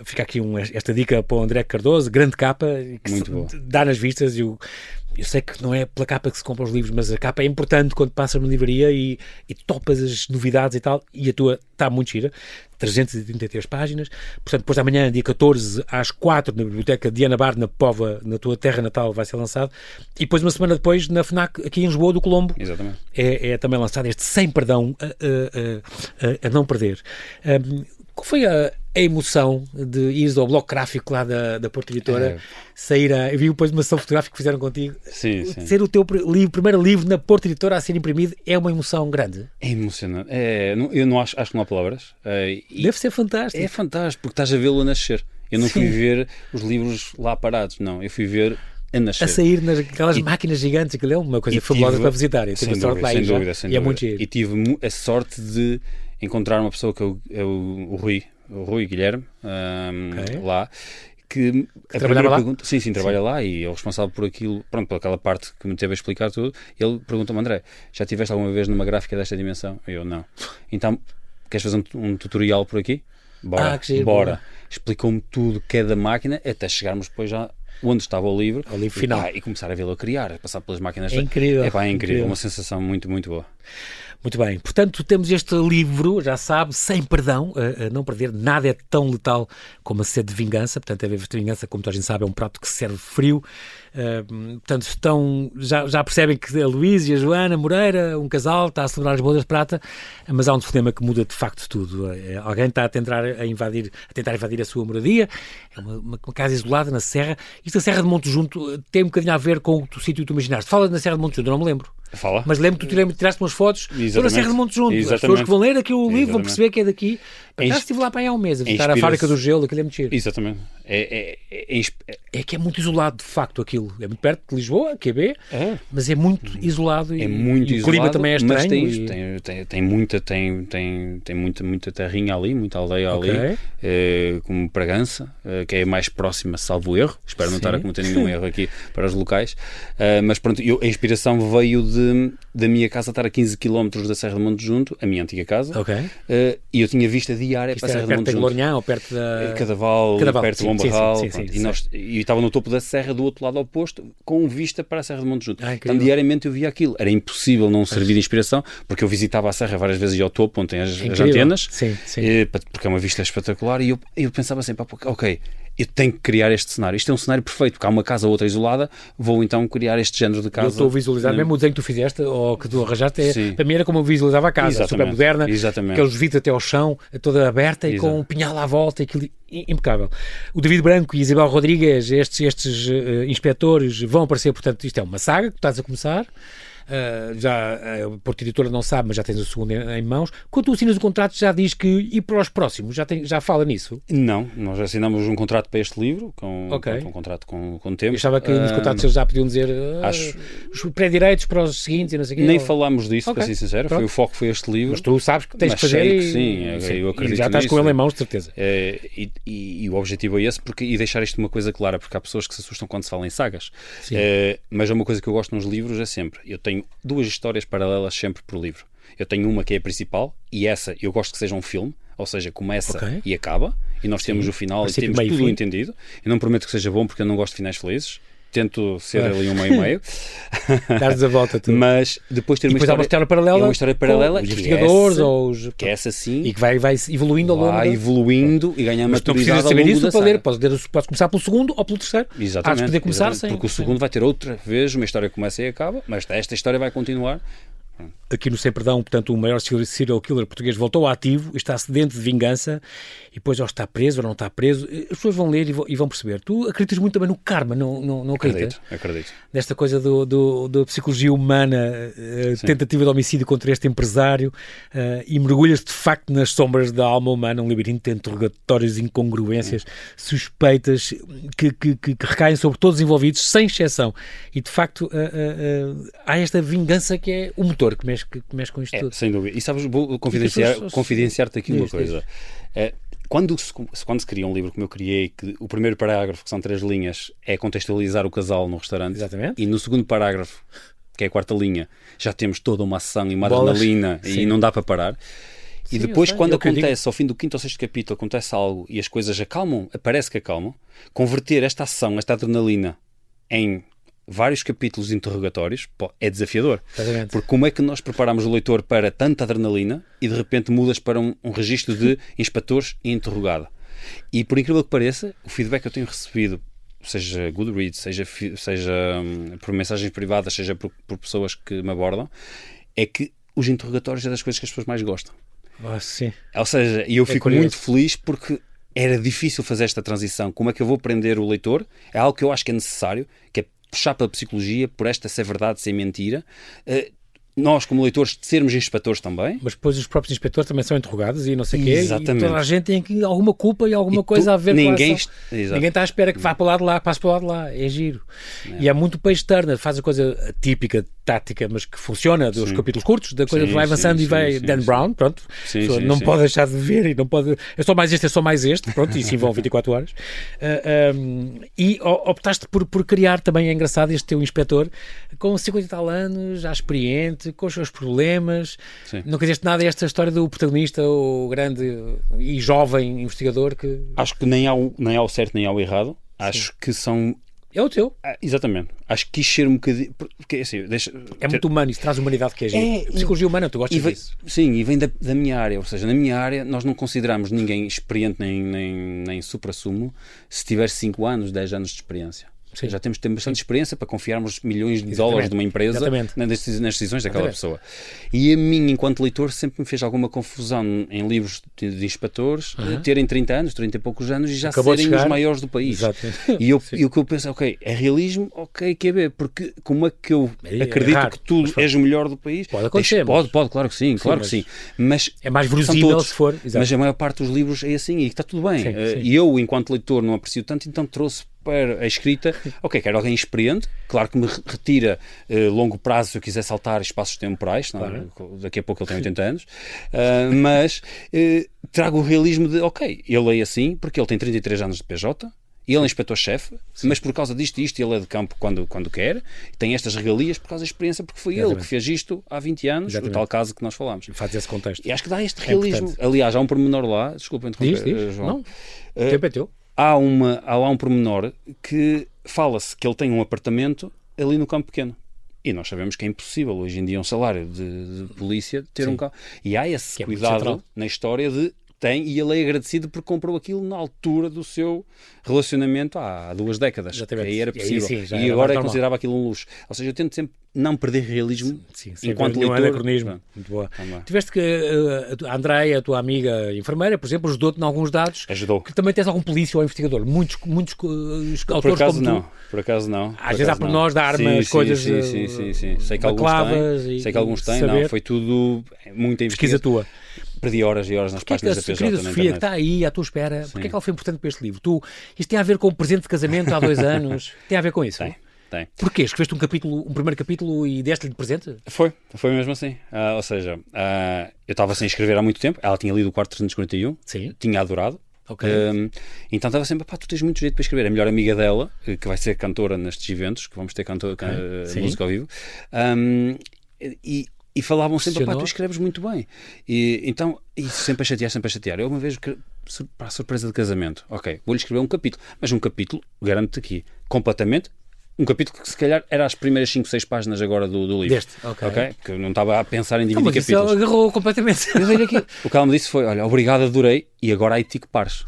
Speaker 2: fica aqui esta dica para o André Cardoso, grande capa que dá nas vistas. Eu sei que não é pela capa que se compra os livros, mas a capa é importante quando passas na livraria e topas as novidades e tal, e a tua está muito gira, 333 páginas, portanto depois de amanhã, dia 14 às 4 na Biblioteca Diana Bar, na Póvoa, na tua terra natal, vai ser lançado, e depois uma semana depois na FNAC aqui em Lisboa do Colombo.
Speaker 3: Exatamente.
Speaker 2: É também lançado este Sem Perdão a não perder. Qual foi a emoção de ires ao bloco gráfico lá da Porta Editora, eu vi depois uma sessão fotográfica que fizeram contigo, ser o teu primeiro livro na Porta Editora a ser imprimido, é uma emoção grande?
Speaker 3: É emocionante, eu não acho que não há palavras.
Speaker 2: Deve ser fantástico.
Speaker 3: É fantástico, porque estás a vê-lo nascer. Eu não fui ver os livros lá parados, não, eu fui ver a
Speaker 2: sair naquelas máquinas gigantes, aquilo é uma coisa fabulosa para visitar. Eu tive a sorte lá
Speaker 3: sem dúvida.
Speaker 2: E é muito giro.
Speaker 3: E tive a sorte de encontrar uma pessoa que é o Rui Guilherme, lá, que
Speaker 2: trabalhava lá?
Speaker 3: Pergunta, sim, trabalha lá e é o responsável por aquilo, pronto, por aquela parte que me teve a explicar tudo. Ele pergunta-me: André, já estiveste alguma vez numa gráfica desta dimensão? Eu, não. Então, queres fazer um tutorial por aqui? Bora. Explicou-me tudo, cada máquina, até chegarmos depois já onde estava o livro
Speaker 2: final.
Speaker 3: E começar a vê-lo a criar, a passar pelas máquinas.
Speaker 2: É incrível.
Speaker 3: É incrível, uma sensação muito, muito boa.
Speaker 2: Muito bem, portanto temos este livro, já sabe, Sem Perdão, a não perder. Nada é tão letal como a sede de vingança. Portanto, a sede de vingança, como toda a gente sabe, é um prato que se serve frio. Portanto, já percebem que a Luís e a Joana Moreira, um casal, está a celebrar as bodas de prata, mas há um telefonema que muda de facto tudo. Alguém está a tentar invadir a sua moradia. É uma casa isolada na Serra. Isto, a Serra de Monte Junto, tem um bocadinho a ver com o sítio que tu imaginaste. Fala na Serra de Monte Junto, eu não me lembro.
Speaker 3: Fala.
Speaker 2: Mas lembro que tu tiraste umas fotos toda a Serra de Monte Junto. Exatamente. As pessoas que vão ler aqui o livro vão perceber que é daqui. Já estive lá para aí há um mês a visitar a fábrica do gelo, aquilo é muito giro.
Speaker 3: Exatamente.
Speaker 2: É que é muito isolado, de facto, aquilo. É muito perto de Lisboa, QB, mas é muito isolado.
Speaker 3: É muito isolado.
Speaker 2: O clima também é estranho.
Speaker 3: Mas tem muita terrinha ali, muita aldeia ali, como Bragança, que é a mais próxima, salvo erro. Espero não estar a cometer nenhum erro aqui para os locais. Mas pronto, a inspiração veio da minha casa estar a 15 km da Serra de Monte Junto, a minha antiga casa, e eu tinha vista diária para a Serra de Monte Junto.
Speaker 2: Perto da Glorian ou perto da...
Speaker 3: Cadaval, perto do Bom Barral, e estava no topo da serra do outro lado oposto, com vista para a Serra de Monte Junto. Então diariamente eu via aquilo. Era impossível não servir de inspiração, porque eu visitava a serra várias vezes e ao topo, onde tem as antenas, porque é uma vista espetacular, e eu pensava sempre, ok, eu tenho que criar este cenário. Isto é um cenário perfeito, porque há uma casa ou outra isolada, vou então criar este género de casa.
Speaker 2: Eu estou a visualizar, mesmo o desenho que tu fizeste, ou que tu arranjaste, para mim era como eu visualizava a casa, super moderna, aqueles vidros até ao chão, toda aberta e com um pinhal à volta, aquilo impecável. O David Branco e Isabel Rodrigues, estes inspectores, vão aparecer, portanto, isto é uma saga que tu estás a começar. Já a Porta Editora não sabe, mas já tens o segundo em mãos. Quando tu assinas o contrato, já diz que e para os próximos, já fala nisso?
Speaker 3: Não, nós já assinamos um contrato para este livro, um contrato com tempo.
Speaker 2: Eu achava que nos contratos eles já podiam dizer os pré-direitos para os seguintes e não sei o quê.
Speaker 3: Nem falámos disso, para ser sincero. O foco foi este livro.
Speaker 2: Mas tu sabes que tens de fazer
Speaker 3: eu acredito
Speaker 2: e já estás
Speaker 3: nisso.
Speaker 2: com ele em mãos, de certeza.
Speaker 3: E o objetivo é esse, e deixar isto uma coisa clara, porque há pessoas que se assustam quando se fala em sagas. Mas é uma coisa que eu gosto nos livros, é sempre, eu tenho duas histórias paralelas sempre por livro. Eu tenho uma que é a principal, e essa eu gosto que seja um filme, ou seja, começa e acaba, e nós temos o final e temos tudo entendido. Eu não prometo que seja bom, porque eu não gosto de finais felizes. Tento ser ali um meio-meio.
Speaker 2: Dares a volta tudo.
Speaker 3: Mas depois ter uma história
Speaker 2: paralela.
Speaker 3: É uma história paralela.
Speaker 2: Os investigadores,
Speaker 3: que é essa sim.
Speaker 2: E que vai evoluindo ao longo.
Speaker 3: Vai evoluindo e ganhar maturidade ao longo
Speaker 2: saber isso
Speaker 3: da
Speaker 2: para
Speaker 3: saga.
Speaker 2: ler. Podes começar pelo segundo ou pelo terceiro.
Speaker 3: Exatamente.
Speaker 2: Poder começar sem.
Speaker 3: Porque o segundo vai ter outra vez uma história que começa e acaba, mas esta história vai continuar.
Speaker 2: Aqui no Sem Perdão, portanto, o maior serial killer português voltou ativo, está sedento de vingança e depois ou está preso ou não está preso. As pessoas vão ler e vão perceber. Tu acreditas muito também no karma, não acreditas?
Speaker 3: Acredito.
Speaker 2: Desta coisa da psicologia humana, tentativa de homicídio contra este empresário, e mergulhas de facto nas sombras da alma humana, um labirinto de interrogatórios, incongruências, suspeitas que recaem sobre todos os envolvidos, sem exceção. E de facto há esta vingança que é o motor que mexe com isto tudo.
Speaker 3: Sem dúvida. E sabes, vou confidenciar-te aqui uma coisa. Quando se cria um livro como eu criei, que o primeiro parágrafo, que são 3 linhas, é contextualizar o casal no restaurante.
Speaker 2: Exatamente.
Speaker 3: E no segundo parágrafo, que é a 4ª linha, já temos toda uma ação e uma adrenalina e não dá para parar. E depois, quando acontece, ao fim do 5º ou 6º capítulo, acontece algo e as coisas acalmam, parece que acalmam, converter esta ação, esta adrenalina, em vários capítulos interrogatórios é desafiador.
Speaker 2: Exatamente.
Speaker 3: Porque como é que nós preparamos o leitor para tanta adrenalina e de repente mudas para um registro de inspectores e interrogado? E por incrível que pareça, o feedback que eu tenho recebido, seja Goodreads, seja por mensagens privadas, seja por pessoas que me abordam, é que os interrogatórios é das coisas que as pessoas mais gostam.
Speaker 2: Sim.
Speaker 3: Ou seja, eu fico muito feliz porque era difícil fazer esta transição. Como é que eu vou prender o leitor? É algo que eu acho que é necessário, que é puxar pela psicologia, por esta ser verdade, ser mentira. Nós, como leitores, sermos inspectores também.
Speaker 2: Mas depois os próprios inspectores também são interrogados e não sei o quê.
Speaker 3: Exatamente.
Speaker 2: E toda a gente tem aqui alguma culpa e alguma coisa a ver com isso. Ninguém está à espera que vá para o lado de lá, que passe para o lado de lá. É giro. E há muito page turner, faz a coisa típica, tática, mas que funciona, dos capítulos curtos, da coisa que vai avançando e vai Dan Brown, pronto. Não pode deixar de ver e não pode... É só mais este, pronto, e isso envolve 24 horas. E optaste por criar também, é engraçado, este teu inspetor com 50 e tal anos, já experiente, com os seus problemas. Não quiseste nada esta história do protagonista, o grande e jovem investigador que...
Speaker 3: Acho que nem há o certo nem há o errado. Acho que são...
Speaker 2: É o teu.
Speaker 3: Exatamente. Acho que quis ser um bocadinho... Porque, assim,
Speaker 2: muito humano, isso traz humanidade que é giro. Psicologia humana, tu gostas disso?
Speaker 3: Sim, e vem da minha área. Ou seja, na minha área nós não consideramos ninguém experiente nem supra-sumo se tiver 5 anos, 10 anos de experiência. Já temos de ter bastante experiência para confiarmos milhões de dólares de uma empresa nas decisões daquela pessoa. E a mim, enquanto leitor, sempre me fez alguma confusão em livros de inspectores terem 30 anos, 30 e poucos anos e já serem os maiores do país. E o que eu penso é, é realismo, QB, porque como é que eu acredito que tu és o melhor do país?
Speaker 2: Pode acontecer.
Speaker 3: Pode, claro que sim, claro que sim. Mas
Speaker 2: é mais verosímil se for.
Speaker 3: Mas a maior parte dos livros é assim e está tudo bem. E eu, enquanto leitor, não aprecio tanto, então trouxe para a escrita, quero alguém experiente, claro que me retira longo prazo se eu quiser saltar espaços temporais, daqui a pouco ele tem 80 anos, mas trago o realismo de, ele é assim, porque ele tem 33 anos de PJ, ele é inspetor-chefe, mas por causa disto e isto ele é de campo quando quer, tem estas regalias por causa da experiência, porque foi ele que fez isto há 20 anos, no tal caso que nós falámos.
Speaker 2: Faz esse contexto.
Speaker 3: E acho que dá este realismo. Aliás, há um pormenor lá, desculpa interromper, João.
Speaker 2: Não, o tempo é teu.
Speaker 3: Há lá um pormenor que fala-se que ele tem um apartamento ali no campo pequeno. E nós sabemos que é impossível hoje em dia um salário de polícia ter um carro. E há esse cuidado na história de tem, e ele é agradecido porque comprou aquilo na altura do seu relacionamento há 2 décadas.
Speaker 2: Exatamente.
Speaker 3: Aí era possível.
Speaker 2: E, aí, sim,
Speaker 3: e agora
Speaker 2: normal.
Speaker 3: considerava aquilo um luxo. Ou seja, eu tento sempre não perder realismo enquanto leitor.
Speaker 2: Anacronismo. Muito boa. Tiveste que a Andreia, a tua amiga enfermeira, por exemplo, ajudou-te em alguns dados.
Speaker 3: Ajudou.
Speaker 2: Que também tens algum polícia ou investigador. Muitos autores
Speaker 3: acaso
Speaker 2: como
Speaker 3: não.
Speaker 2: tu.
Speaker 3: Por acaso não.
Speaker 2: Às vezes há por nós da armas, coisas...
Speaker 3: Sim. Sei que alguns têm. Não, foi tudo muita
Speaker 2: pesquisa tua.
Speaker 3: Perdi horas e horas nas páginas da PJ.
Speaker 2: A querida Sofia, que está aí à tua espera, porque é que ela foi importante para este livro? Isto tem a ver com o presente de casamento há 2 anos? Tem a ver com isso?
Speaker 3: Tem.
Speaker 2: Porquê? Escreveste um primeiro capítulo e deste-lhe de presente?
Speaker 3: Foi mesmo assim. Ou seja, eu estava sem escrever há muito tempo, ela tinha lido o quarto 341,
Speaker 2: sim.
Speaker 3: Tinha adorado.
Speaker 2: Okay.
Speaker 3: Então estava sempre, tu tens muito jeito para escrever. A melhor amiga dela, que vai ser cantora nestes eventos, que vamos ter música ao vivo, e falavam sempre, tu escreves muito bem. E sempre a chatear. Eu uma vez, para a surpresa de casamento, vou-lhe escrever um capítulo, mas um capítulo, garanto-te aqui, completamente, um capítulo que se calhar era as primeiras 5, 6 páginas agora do livro.
Speaker 2: Deste,
Speaker 3: Porque eu não estava a pensar em dividir capítulos.
Speaker 2: Mas isso agarrou completamente.
Speaker 3: O que ela me disse foi, olha, obrigado, adorei, e agora aí te que pares.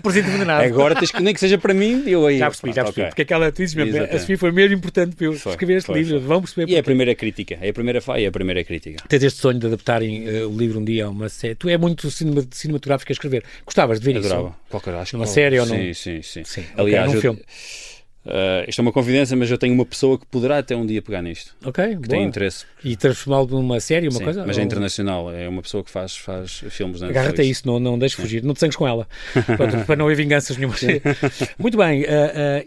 Speaker 2: Presente envenenado.
Speaker 3: Agora tens que, nem que seja para mim, eu aí...
Speaker 2: Já percebi. Porque aquela, tu dizes mesmo, a Sofia foi mesmo importante para eu escrever este livro. Vão perceber
Speaker 3: porque. E é a primeira crítica. É a primeira crítica.
Speaker 2: Tens este sonho de adaptarem o livro um dia a uma série. Tu é muito cinematográfico a escrever. Gostavas de ver isso?
Speaker 3: Adorava.
Speaker 2: Numa série ou não?
Speaker 3: Sim.
Speaker 2: Aliás, num filme.
Speaker 3: Isto é uma confidência, mas eu tenho uma pessoa que poderá até um dia pegar nisto. Que tem interesse.
Speaker 2: E transformá-lo numa série, uma coisa?
Speaker 3: Mas é internacional. É uma pessoa que faz filmes.
Speaker 2: Agarra-te a isso, não deixes fugir. Não te sangues com ela. Para não haver vinganças nenhuma. Muito bem.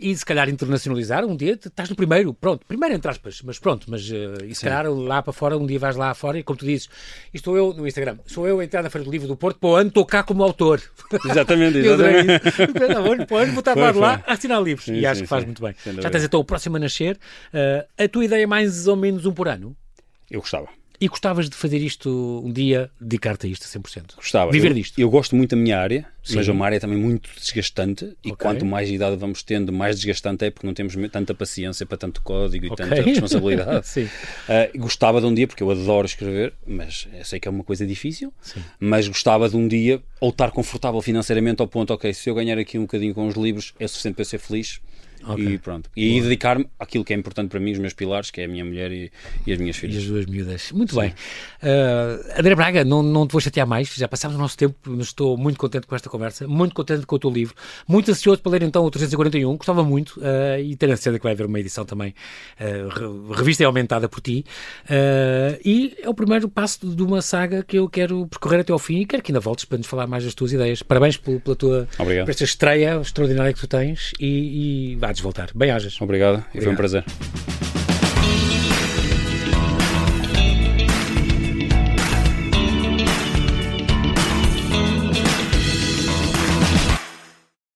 Speaker 2: E se calhar internacionalizar um dia, estás no primeiro. Pronto. Primeiro entre aspas. Mas pronto. E se calhar lá para fora, um dia vais lá fora e como tu dizes, estou eu no Instagram. Sou eu a entrar na Feira do Livro do Porto. Para o ano estou cá como autor.
Speaker 3: Exatamente.
Speaker 2: Para o ano vou estar lá a assinar livros. E acho que faz muito bem. Já tens então o próximo a nascer. A tua ideia é mais ou menos um por ano?
Speaker 3: Eu gostava.
Speaker 2: E gostavas de fazer isto um dia, dedicar-te a isto a 100%?
Speaker 3: Gostava.
Speaker 2: Viver disto?
Speaker 3: Eu gosto muito da minha área, mas é uma área também muito desgastante e quanto mais idade vamos tendo, mais desgastante é porque não temos tanta paciência para tanto código e tanta responsabilidade. Gostava de um dia, porque eu adoro escrever, mas eu sei que é uma coisa difícil, mas gostava de um dia ou estar confortável financeiramente ao ponto, se eu ganhar aqui um bocadinho com os livros, é suficiente para eu ser feliz. E pronto. E dedicar-me àquilo que é importante para mim, os meus pilares, que é a minha mulher e as minhas filhas.
Speaker 2: E as 2 miúdas. Muito bem. André Braga, não te vou chatear mais, já passámos o nosso tempo, mas estou muito contente com esta conversa, muito contente com o teu livro, muito ansioso para ler então o 341, gostava muito, e ter a certeza que vai haver uma edição também revista e aumentada por ti, e é o primeiro passo de uma saga que eu quero percorrer até ao fim e quero que ainda voltes para nos falar mais das tuas ideias. Parabéns pela tua por esta estreia extraordinária que tu tens e vais voltar. Bem-ajas.
Speaker 3: Obrigado. E foi um prazer.